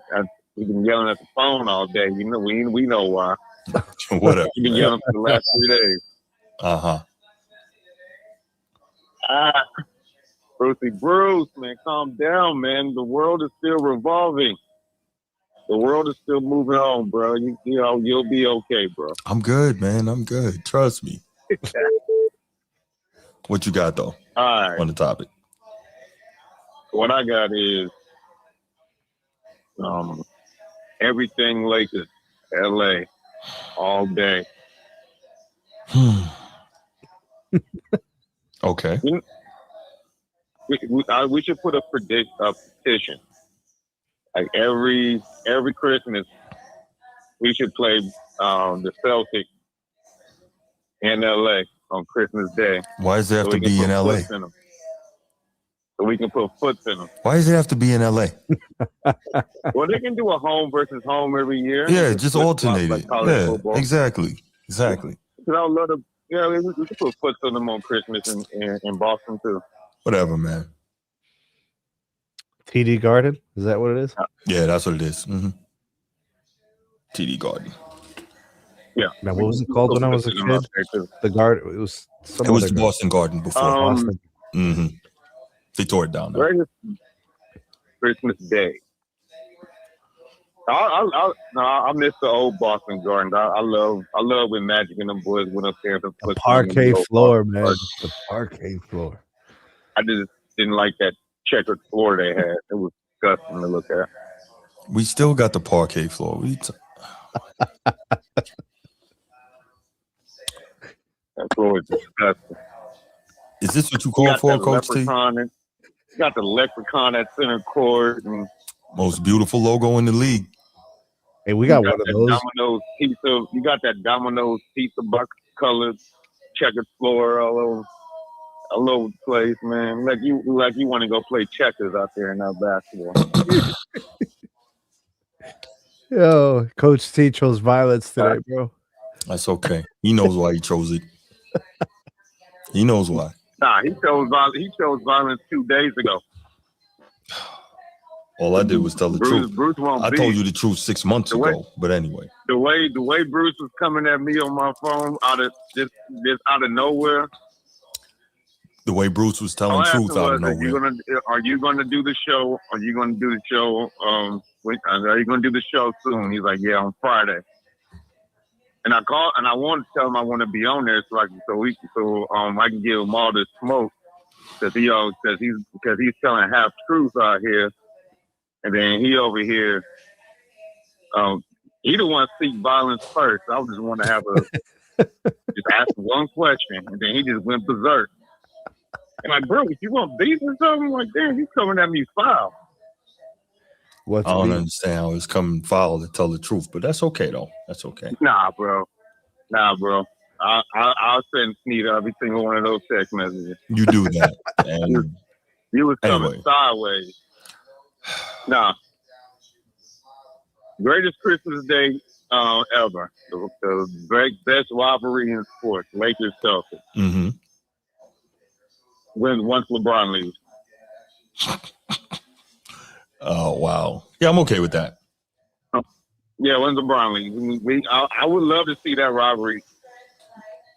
He been yelling at the phone all day. You know, we know why. What up? He been yelling for the last 3 days. Bruce, man, calm down, man. The world is still revolving. The world is still moving on, bro. You know, you'll be okay, bro. I'm good, man. I'm good. Trust me. What you got, though? All right. On the topic. What I got is everything Lakers, LA, all day. Okay. We should put a petition. Like every Christmas, we should play the Celtics in LA on Christmas Day. Why does it have to be in LA? So we can put foots in them. Why does it have to be in LA? Well, they can do a home versus home every year. Yeah, just alternate it. Yeah, football. exactly. I would love to. Yeah, we can put foots on them on Christmas in Boston too. Whatever, man. TD Garden? Is that what it is? Yeah, that's what it is. Mm-hmm. TD Garden. Yeah. Now, what was it called when I was a kid? The Garden. It was. It was the Boston Garden before. Boston. Mm-hmm. They tore it down. Christmas Day. I miss the old Boston Garden. I love when Magic and them boys went up there to put the parquet floor, man. The parquet floor. I just didn't like that checkered floor they had. It was disgusting to look at. We still got the parquet floor. That floor is disgusting. Is this what you call for, Coach T? You got the leprechaun at center court. And most beautiful logo in the league. Hey, we got one of those. You got that Domino's pizza box colored checkered floor all over the place, man. Like you want to go play checkers out there in that basketball. Yo, Coach T chose violence today, bro. That's okay. He knows why he chose it. He knows why. Nah, he chose violence 2 days ago. All I did was tell the truth. Bruce won't I told you the truth 6 months ago, but anyway. The way Bruce was coming at me on my phone out of nowhere. The way Bruce was telling truth out of nowhere. Are you gonna do the show? Are you gonna do the show? Are you gonna do the show soon? He's like, yeah, on Friday. And I called and I wanted to tell him I want to be on there so I can give him all this smoke. because he's telling half truths out here, and then he over here, he the one seek violence first. I just want to have just ask one question, and then he just went berserk. And like, bro, if you want beef or something, like, damn, you coming at me foul. I don't understand how it's coming foul to tell the truth, but that's okay though. That's okay. Nah, bro. I'll send Sneed every single one of those text messages. You do that. And you was coming sideways. Nah. Greatest Christmas Day ever. The best rivalry in sports. Lakers Celtics. Mm-hmm. Once LeBron leaves. Oh wow. Yeah, I'm okay with that. Yeah, when LeBron leaves. I would love to see that rivalry.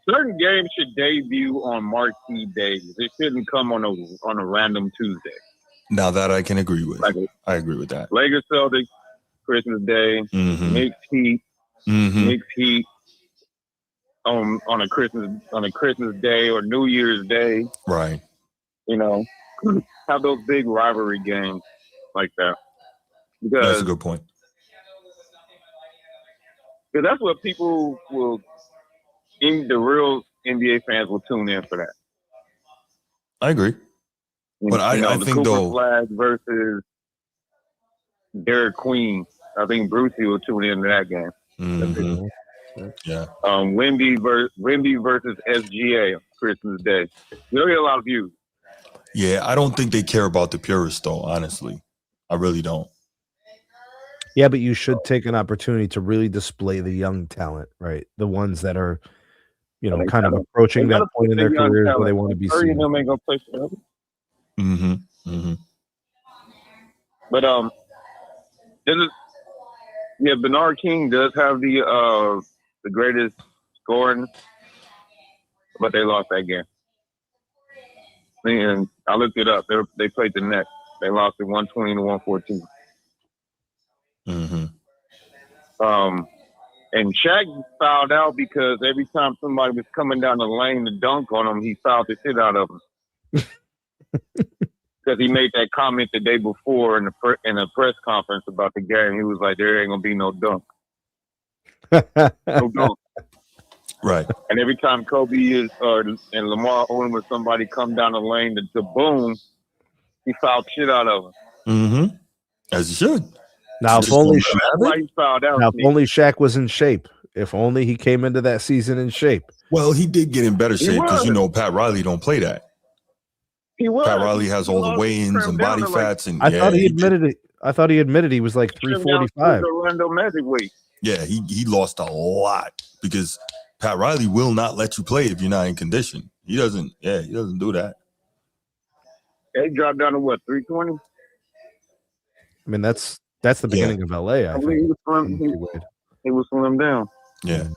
Certain games should debut on marquee days. It shouldn't come on a random Tuesday. Now that I can agree with. I agree with that. Lakers Celtics, Christmas Day, Knicks Heat, Knicks Heat on a Christmas Day or New Year's Day. Right. You know, have those big rivalry games like that. Because that's a good point. Because that's what people will. The real NBA fans will tune in for that. I agree. But I think Cooper though, Flag versus Derek Queen. I think Brucey will tune into that game. Mm-hmm. Yeah. Wemby versus SGA Christmas Day. You'll get a lot of views. Yeah, I don't think they care about the purists though. Honestly, I really don't. Yeah, but you should take an opportunity to really display the young talent, right? The ones that are, kind of approaching that point in their careers where they want to be seen. Ain't gonna play forever. Mm-hmm. Mm-hmm. But Bernard King does have the greatest scoring, but they lost that game. And I looked it up. They played the Nets. They lost it 120 to 114. Mm-hmm. And Shaq fouled out because every time somebody was coming down the lane to dunk on him, he fouled the shit out of him. Because he made that comment the day before in a press conference about the game. He was like, "There ain't gonna be no dunk." No dunk. Right. And every time Kobe and Lamar Odom or somebody come down the lane to boom, he fouled shit out of him. Mm-hmm. As he should. Now, if only Shaq was in shape. If only he came into that season in shape. Well, he did get in better shape because Pat Riley don't play that. He was. Pat Riley has all the weigh-ins and body fats, and I thought he admitted it. I thought he admitted he was like 345. Orlando Magic weight. Yeah, he lost a lot because Pat Riley will not let you play if you're not in condition. He doesn't do that. He dropped down to what, 320? I mean, that's the beginning of LA. I think he was slim down. Yeah,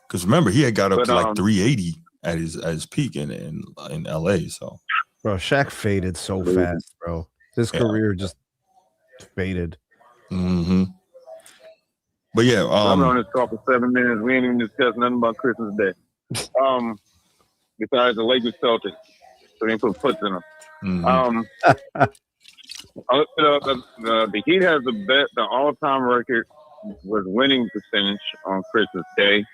because remember he had got up to like 380 at his peak in LA. So, bro, Shaq faded so fast, bro. His career just faded. Mm-hmm. But yeah, I'm on this call for 7 minutes. We ain't even discussed nothing about Christmas Day. Besides the Lakers Celtics, so they put foots in them. Mm-hmm. The Heat has the all-time record with winning percentage on Christmas Day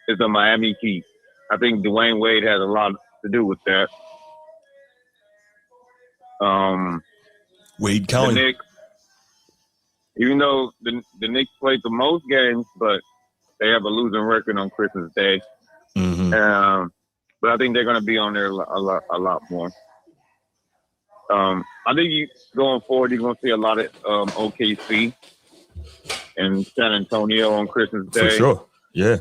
is the Miami Heat. I think Dwayne Wade has a lot to do with that. Wade County. The Knicks, even though the Knicks played the most games, but they have a losing record on Christmas Day. Mm-hmm. But I think they're going to be on there a lot more. I think going forward, you're going to see a lot of OKC and San Antonio on Christmas Day. For sure, yeah.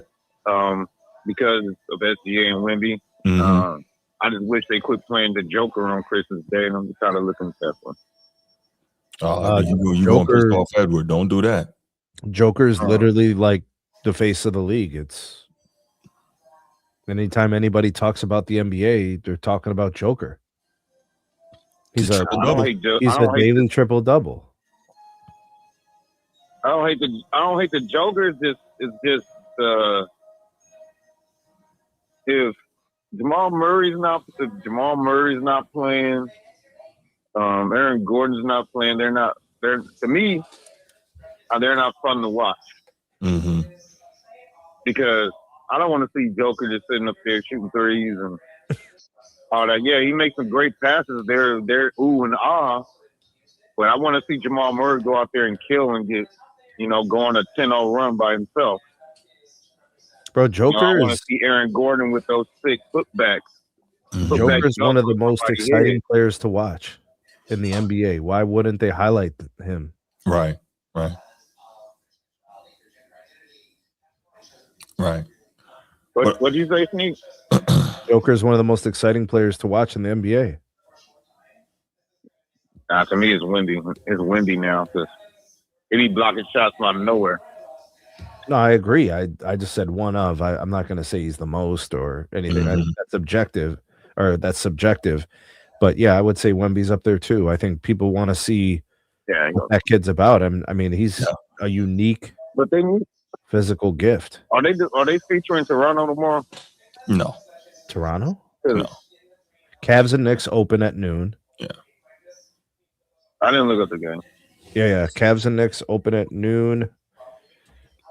Because of SGA and Wemby. Mm-hmm. I just wish they quit playing the Joker on Christmas Day, and I'm just kind of looking at that one. You going to piss off Edward. Don't do that. Joker's literally like the face of the league. It's anytime anybody talks about the NBA, they're talking about Joker. He's a daily triple double. I don't hate the Joker. It's just if Jamal Murray's not playing. Aaron Gordon's not playing. They're to me. They're not fun to watch. Mm-hmm. Because I don't want to see Joker just sitting up there shooting threes and all that. Yeah, he makes some great passes. They're ooh and ah. But I want to see Jamal Murray go out there and kill and get, go on a 10-0 run by himself. Bro, Joker I want to see Aaron Gordon with those 6 putbacks. Joker is one of the most exciting players to watch in the NBA. Why wouldn't they highlight him? Right. What did you say, Sneak? Joker is one of the most exciting players to watch in the NBA. To me, it's windy. It's windy now because he be blocking shots out of nowhere. No, I agree. I just said one of. I'm not going to say he's the most or anything. Mm-hmm. That's objective, or that's subjective. But yeah, I would say Wemby's up there too. I think people want to see what that kid's about. I mean, he's a unique, but they need physical gift. Are they featuring Toronto tomorrow? No. Toronto? No. Cavs and Knicks open at noon. Yeah. I didn't look at the game. Yeah. Cavs and Knicks open at noon.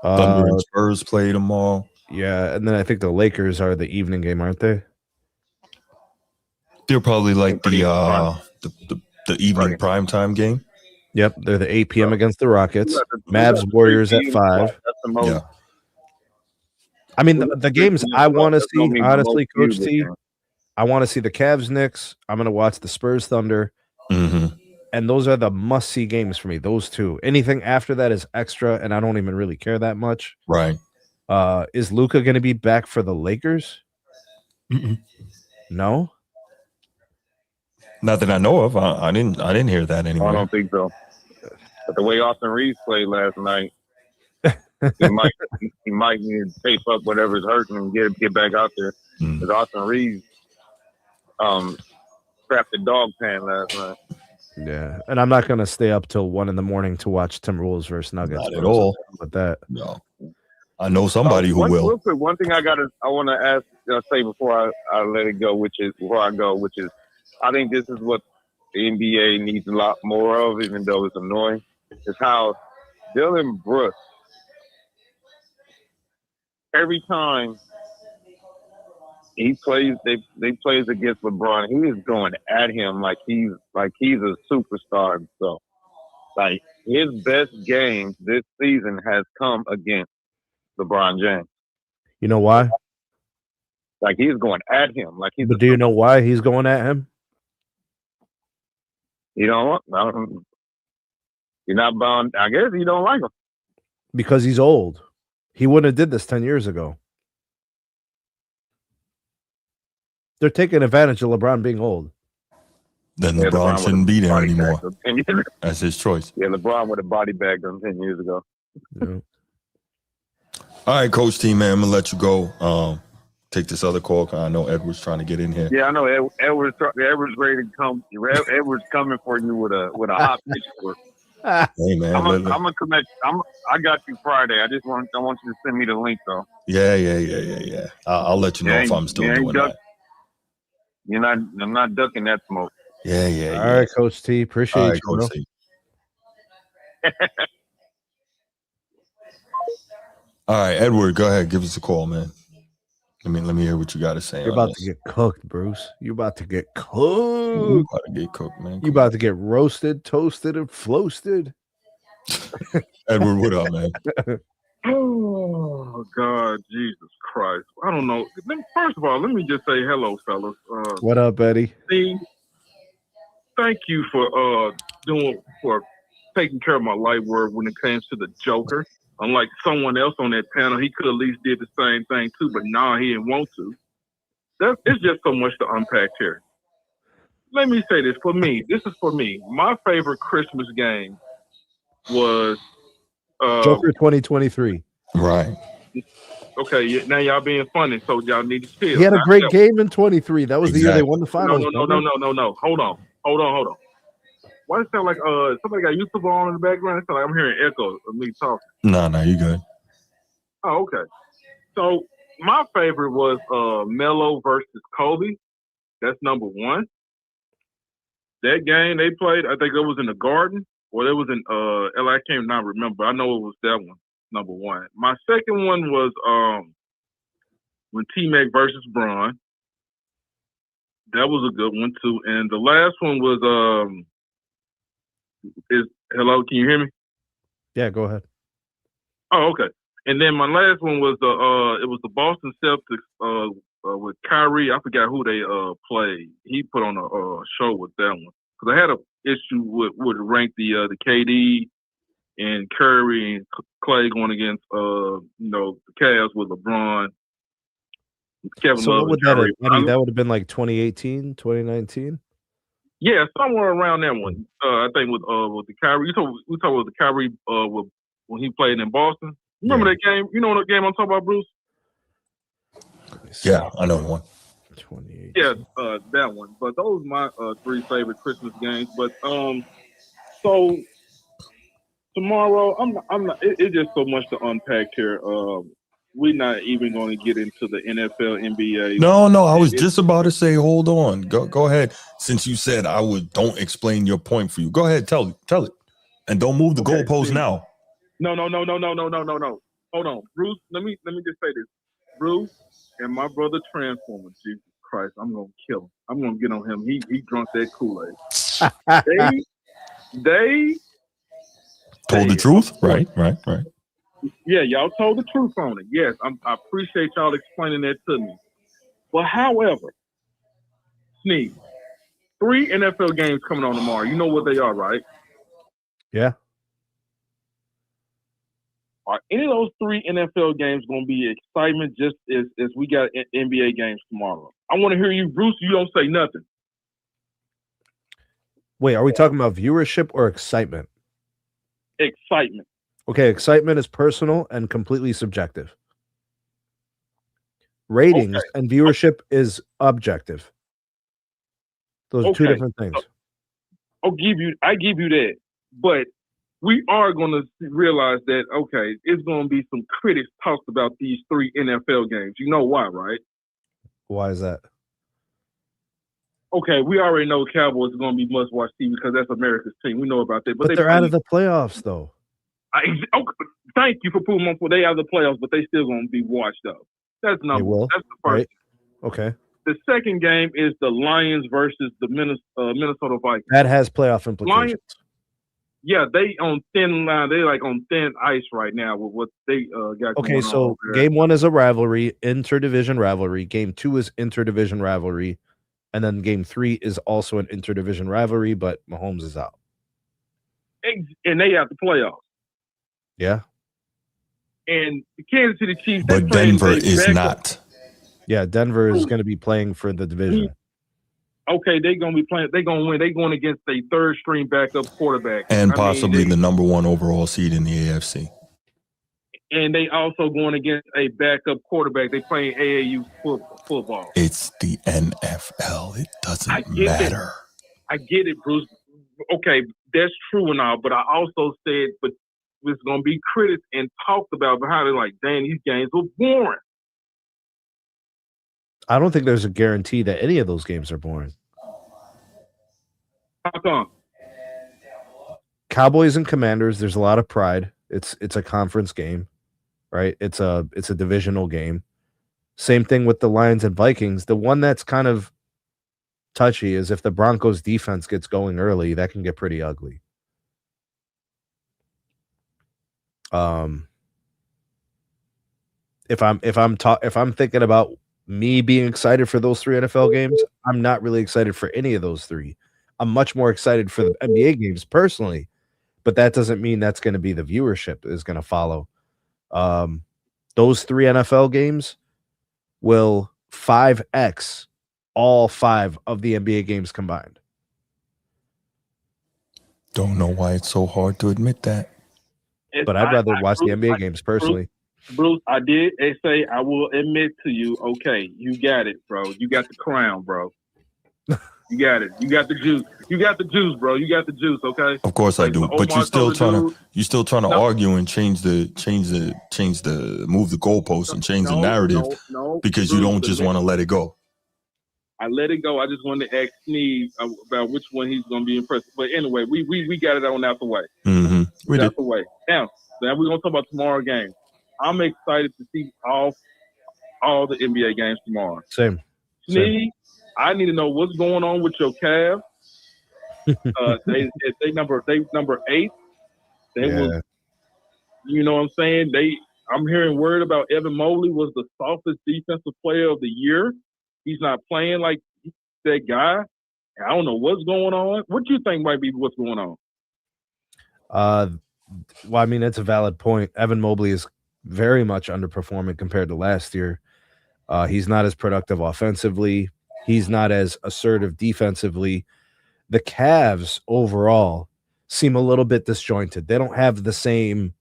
Thunder and Spurs play tomorrow. Yeah, and then I think the Lakers are the evening game, aren't they? They're probably like the evening primetime game. Yep, they're the 8 p.m. against the Rockets. Mavs Warriors at 5. Yeah. I mean, the games I want to see, honestly, Coach T, I want to see the Cavs Knicks. I'm going to watch the Spurs Thunder. Mm-hmm. And those are the must-see games for me, those two. Anything after that is extra, and I don't even really care that much. Right. Is Luka going to be back for the Lakers? Mm-mm. No? Not that I know of. I didn't hear that anyway. I don't think so. But the way Austin Reeves played last night, he might need to tape up whatever's hurting and get back out there. Because Austin Reeves strapped the dog pan last night. Yeah, and I'm not going to stay up till 1 a.m. to watch Timberwolves versus Nuggets. Not at all. With that, no. I know somebody who will. Real quick, one thing I want to say before I let it go, which is I think this is what the NBA needs a lot more of, even though it's annoying, is how Dylan Brooks, every time he plays, they plays against LeBron, he is going at him like he's a superstar himself. Like his best game this season has come against LeBron James. You know why? Like he's going at him. Like he's. But do you know why he's going at him? You know what? You're not bound. I guess you don't like him because he's old. He wouldn't have did this 10 years ago. They're taking advantage of LeBron being old. Then LeBron shouldn't be there anymore. That's his choice. Yeah, LeBron would have body bagged him 10 years ago. Yeah. All right, Coach T, man, I'm going to let you go. Take this other call because I know Edward's trying to get in here. Yeah, I know Edward's ready to come. Edward's coming for you with a hot pitch. Hey man, I'm gonna connect. I got you Friday. I want you to send me the link though. Yeah. I'll let you know if I'm still doing that. I'm not ducking that smoke. Yeah. All right, Coach T. Appreciate you, Coach T. All right, Edward, go ahead. Give us a call, man. Let me hear what you got to say. You're about to get cooked, Bruce. You're about to get cooked. You're about to get cooked, man. You're about to get roasted, toasted, and floasted. Edward, what up, man? Oh, God, Jesus Christ. I don't know. First of all, let me just say hello, fellas. What up, Eddie? Thank you for taking care of my light word when it comes to the Joker. Unlike someone else on that panel, he could at least did the same thing too, but nah, he didn't want to. It's just so much to unpack here. Let me say this for me. This is for me. My favorite Christmas game was Joker 2023. Right. Okay, now y'all being funny, so y'all need to chill. He had a great game in 23. That was the year they won the finals. No. Hold on. Why does it sound like somebody got YouTube on in the background? It sound like I'm hearing echo of me talking. No, you good. Oh, okay. So my favorite was Melo versus Kobe. That's number one. That game they played, I think it was in the Garden, or it was in LA. I can't not remember. I know it was that one, number one. My second one was when T-Mac versus Bron. That was a good one too. And the last one was hello, can you hear me? Yeah, go ahead. Oh, okay. And then my last one was it was the Boston Celtics with Kyrie. I forgot who they played. He put on a show with that one because I had an issue with rank the KD and Curry and Clay going against the Cavs with LeBron, Kevin So Love, what would and Kyrie. that would have been like 2018, 2019? Yeah, somewhere around that one. I think with the Kyrie. We talk about the Kyrie when he played in Boston. Remember that game? You know what game I'm talking about, Bruce? Yeah, I know the one. 2018. Yeah, that one. But those are my three favorite Christmas games. But so tomorrow, I'm not. It's just so much to unpack here. We're not even going to get into the NFL, NBA. No, I was just about to say, hold on. Go ahead. Since you said don't explain your point for you. Go ahead, tell it. And don't move the goalpost now. No. Hold on. Bruce, let me just say this. Bruce and my brother Transformer, Jesus Christ, I'm gonna kill him. I'm gonna get on him. He drunk that Kool-Aid. they told the truth? Right. Yeah, y'all told the truth on it. Yes, I appreciate y'all explaining that to me. But however, Sneak, 3 NFL games coming on tomorrow. You know what they are, right? Yeah. Are any of those 3 NFL games going to be excitement just as we got NBA games tomorrow? I want to hear you, Bruce. You don't say nothing. Wait, are we talking about viewership or excitement? Excitement. Okay, excitement is personal and completely subjective. Ratings and viewership is objective. Those are 2 different things. I give you that. But we are going to realize that, okay, it's going to be some critics talked about these 3 NFL games. You know why, right? Why is that? Okay, we already know Cowboys are going to be must-watch TV because that's America's team. We know about that. But they're out of the playoffs, though. Thank you for proving them. They out of the playoffs, but they still going to be watched, though. That's number one. That's the first. Right. Okay. The second game is the Lions versus the Minnesota Vikings. That has playoff implications. Yeah, they on thin line. They like on thin ice right now with what they got. Okay, so game 1 is a rivalry, interdivision rivalry. Game 2 is interdivision rivalry, and then game 3 is also an interdivision rivalry. But Mahomes is out, and they have the playoffs. Yeah, and the Kansas City Chiefs. But Denver is not. Yeah, Denver is going to be playing for the division. Okay, they're going to be playing. They're going to win. They're going against a third-string backup quarterback. And possibly the number 1 overall seed in the AFC. And they also going against a backup quarterback. They playing AAU football. It's the NFL. It doesn't matter. I get it, Bruce. Okay, that's true and all. But I also said, but it's going to be critics and talked about how they're like, dang, these games were boring. I don't think there's a guarantee that any of those games are boring. How come? Cowboys and Commanders, there's a lot of pride. It's a conference game, right? It's a divisional game. Same thing with the Lions and Vikings. The one that's kind of touchy is if the Broncos defense gets going early, that can get pretty ugly. If I'm thinking about me being excited for those 3 NFL games, I'm not really excited for any of those 3. I'm much more excited for the NBA games personally, but that doesn't mean that's going to be the viewership is going to follow. Those 3 NFL games will 5x all 5 of the NBA games combined. Don't know why it's so hard to admit that. But I'd rather watch the NBA games personally. Bruce, I did say I will admit to you, okay, you got it, bro. You got the crown, bro. You got it. You got the juice. You got the juice, bro. You got the juice. Okay. Of course I do. But you're still trying to argue and change the move the goalposts and change the narrative because you don't just want to let it go. I let it go. I just wanted to ask Sneed about which one he's going to be impressed. But anyway, we got it on out the way. Mm-hmm. We did. Out the way. Now we're going to talk about tomorrow's game. I'm excited to see all the NBA games tomorrow. Same. Sneed, I need to know what's going on with your Cavs. They number 8. They was, you know what I'm saying? I'm hearing word about Evan Mobley was the softest defensive player of the year. He's not playing like that guy. I don't know what's going on. What do you think might be what's going on? Well, I mean, it's a valid point. Evan Mobley is very much underperforming compared to last year. He's not as productive offensively. He's not as assertive defensively. The Cavs overall seem a little bit disjointed. They don't have the same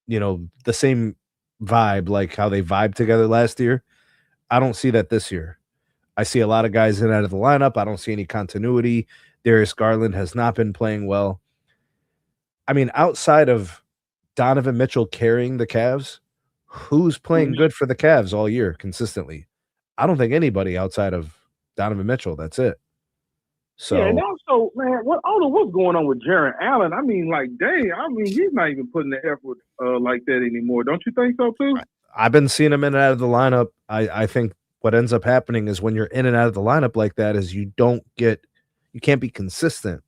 vibe like how they vibed together last year. I don't see that this year. I see a lot of guys in and out of the lineup. I don't see any continuity. Darius Garland has not been playing well. I mean, outside of Donovan Mitchell carrying the Cavs, who's playing good for the Cavs all year consistently? I don't think anybody outside of Donovan Mitchell. That's it. So yeah, and also, man, I don't know what's going on with Jarrett Allen. I mean, like, dang, he's not even putting the effort like that anymore. Don't you think so too? I've been seeing him in and out of the lineup. I think what ends up happening is when you're in and out of the lineup like that is you can't be consistent,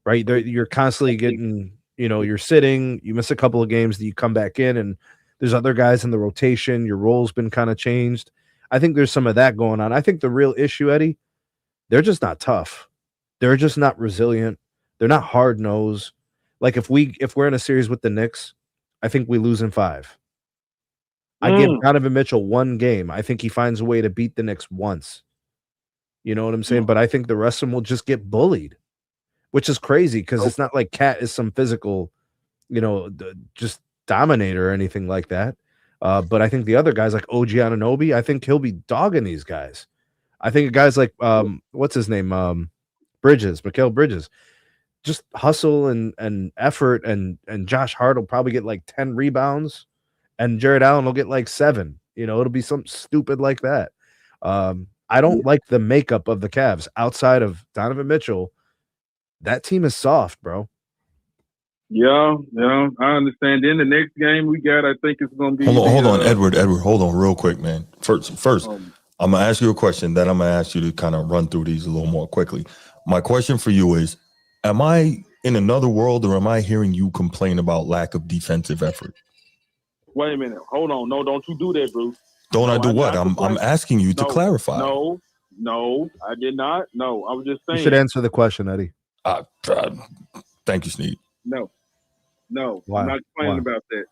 right? You're constantly getting, you're sitting, you miss a couple of games that you come back in and there's other guys in the rotation. Your role's been kind of changed. I think there's some of that going on. I think the real issue, Eddie, they're just not tough. They're just not resilient. They're not hard-nosed. Like if we're in a series with the Knicks, I think we lose in 5. I give Donovan Mitchell 1 game. I think he finds a way to beat the Knicks once. You know what I'm saying? But I think the rest of them will just get bullied, which is crazy because it's not like Cat is some physical, just dominator or anything like that. But I think the other guys like OG Anunoby, I think he'll be dogging these guys. I think guys like what's his name? Mikal Bridges. Just hustle and effort and Josh Hart will probably get like 10 rebounds and Jarrett Allen will get like 7. It'll be something stupid like that. I don't like the makeup of the Cavs outside of Donovan Mitchell. That team is soft, bro. Yeah, I understand. Then the next game we got, I think it's going to be. Hold on, Edward, hold on real quick, man. First, I'm going to ask you a question, then I'm going to ask you to kind of run through these a little more quickly. My question for you is, am I in another world or am I hearing you complain about lack of defensive effort? Wait a minute. Hold on. No, don't you do that, Bruce. I do what? I'm asking you to clarify. No, I did not. No, I was just saying. You should answer the question, Eddie. Thank you, Sneed. No. Why? I'm not complaining about that.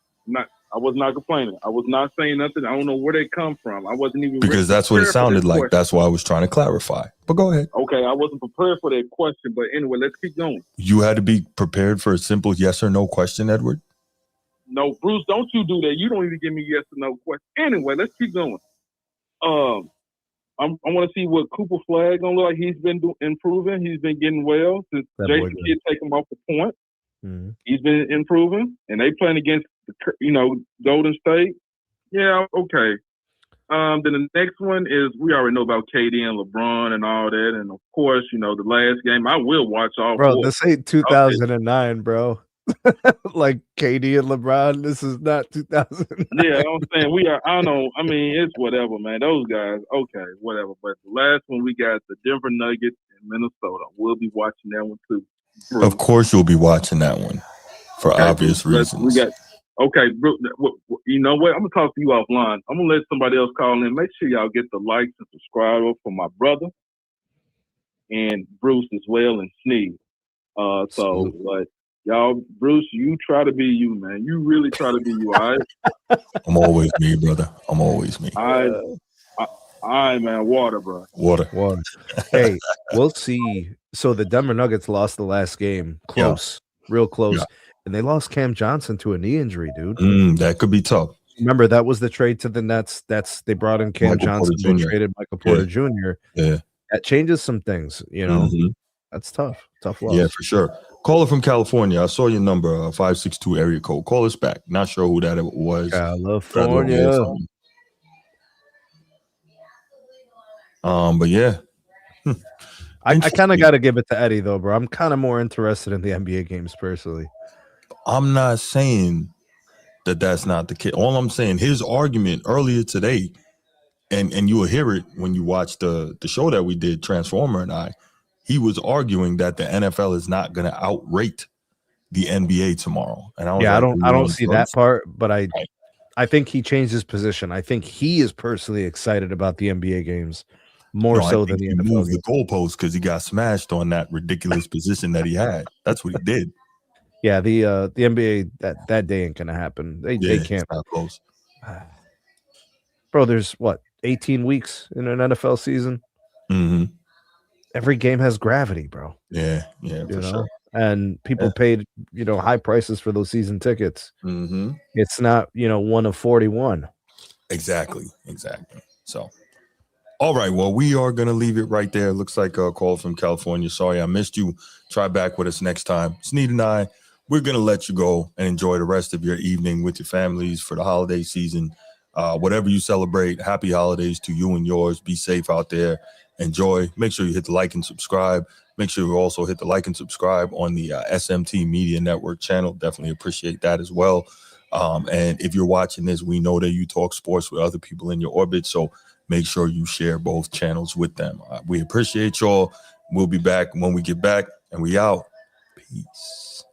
I was not complaining. I was not saying nothing. I don't know where they come from. I wasn't even because that's what it sounded like. That's why I was trying to clarify. But go ahead. Okay, I wasn't prepared for that question. But anyway, let's keep going. You had to be prepared for a simple yes or no question, Edward. No, Bruce, don't you do that. You don't even give me yes or no question. Anyway, let's keep going. I want to see what Cooper Flag gonna look like. He's been improving. He's been getting well since Jason Kidd take him off the point. Mm-hmm. He's been improving, and they playing against Golden State. Yeah, okay. Then the next one is we already know about KD and LeBron and all that, and of course, the last game I will watch all. Bro, this ain't 2009, bro. Like KD and LeBron, this is not 2009. Yeah, I'm saying we are. I know. I mean, it's whatever, man. Those guys, okay, whatever. But the last one we got the Denver Nuggets in Minnesota. We'll be watching that one too. Bruce. Of course, you'll be watching that one for obvious reasons. We got okay, Bruce. You know what? I'm gonna talk to you offline. I'm gonna let somebody else call in. Make sure y'all get the likes and subscribe for my brother and Bruce as well and Sneed. But. Y'all, Bruce, you try to be you, man. You really try to be you, all right? I'm always me, brother. I'm always me. All right, man. Water, bro. Water. Hey, we'll see. So the Denver Nuggets lost the last game. Close. Yeah. Real close. Yeah. And they lost Cam Johnson to a knee injury, dude. That could be tough. Remember, that was the trade to the Nets. They brought in Cam Johnson. They traded Michael Porter Jr. Yeah. That changes some things, you know. That's tough. Tough loss. Yeah, for sure. Caller from California. I saw your number, 562 area code. Call us back. Not sure who that was. California. But yeah. I kind of got to give it to Eddie, though, bro. I'm kind of more interested in the NBA games, personally. I'm not saying that that's not the case. All I'm saying, his argument earlier today, and you will hear it when you watch the show that we did, Transformer and I, he was arguing that the NFL is not going to outrate the NBA tomorrow. And I was I don't see that part, but I think he changed his position. I think he is personally excited about the NBA games more so than the NFL moved games. The goalpost because he got smashed on that ridiculous position that he had. That's what he did. Yeah, the NBA that day ain't gonna happen. They can't. It's not close. Bro, there's 18 weeks in an NFL season. Every game has gravity, bro. Yeah, for sure. And people paid, high prices for those season tickets. It's not, 1 of 41. Exactly. So, all right. Well, we are going to leave it right there. Looks like a call from California. Sorry, I missed you. Try back with us next time. Sneed and I, we're going to let you go and enjoy the rest of your evening with your families for the holiday season. Whatever you celebrate, happy holidays to you and yours. Be safe out there. Enjoy. Make sure you hit the like and subscribe. Make sure you also hit the like and subscribe on the SMT Media Network channel. Definitely appreciate that as well. And if you're watching this, we know that you talk sports with other people in your orbit. So make sure you share both channels with them. We appreciate y'all. We'll be back when we get back, and we out. Peace.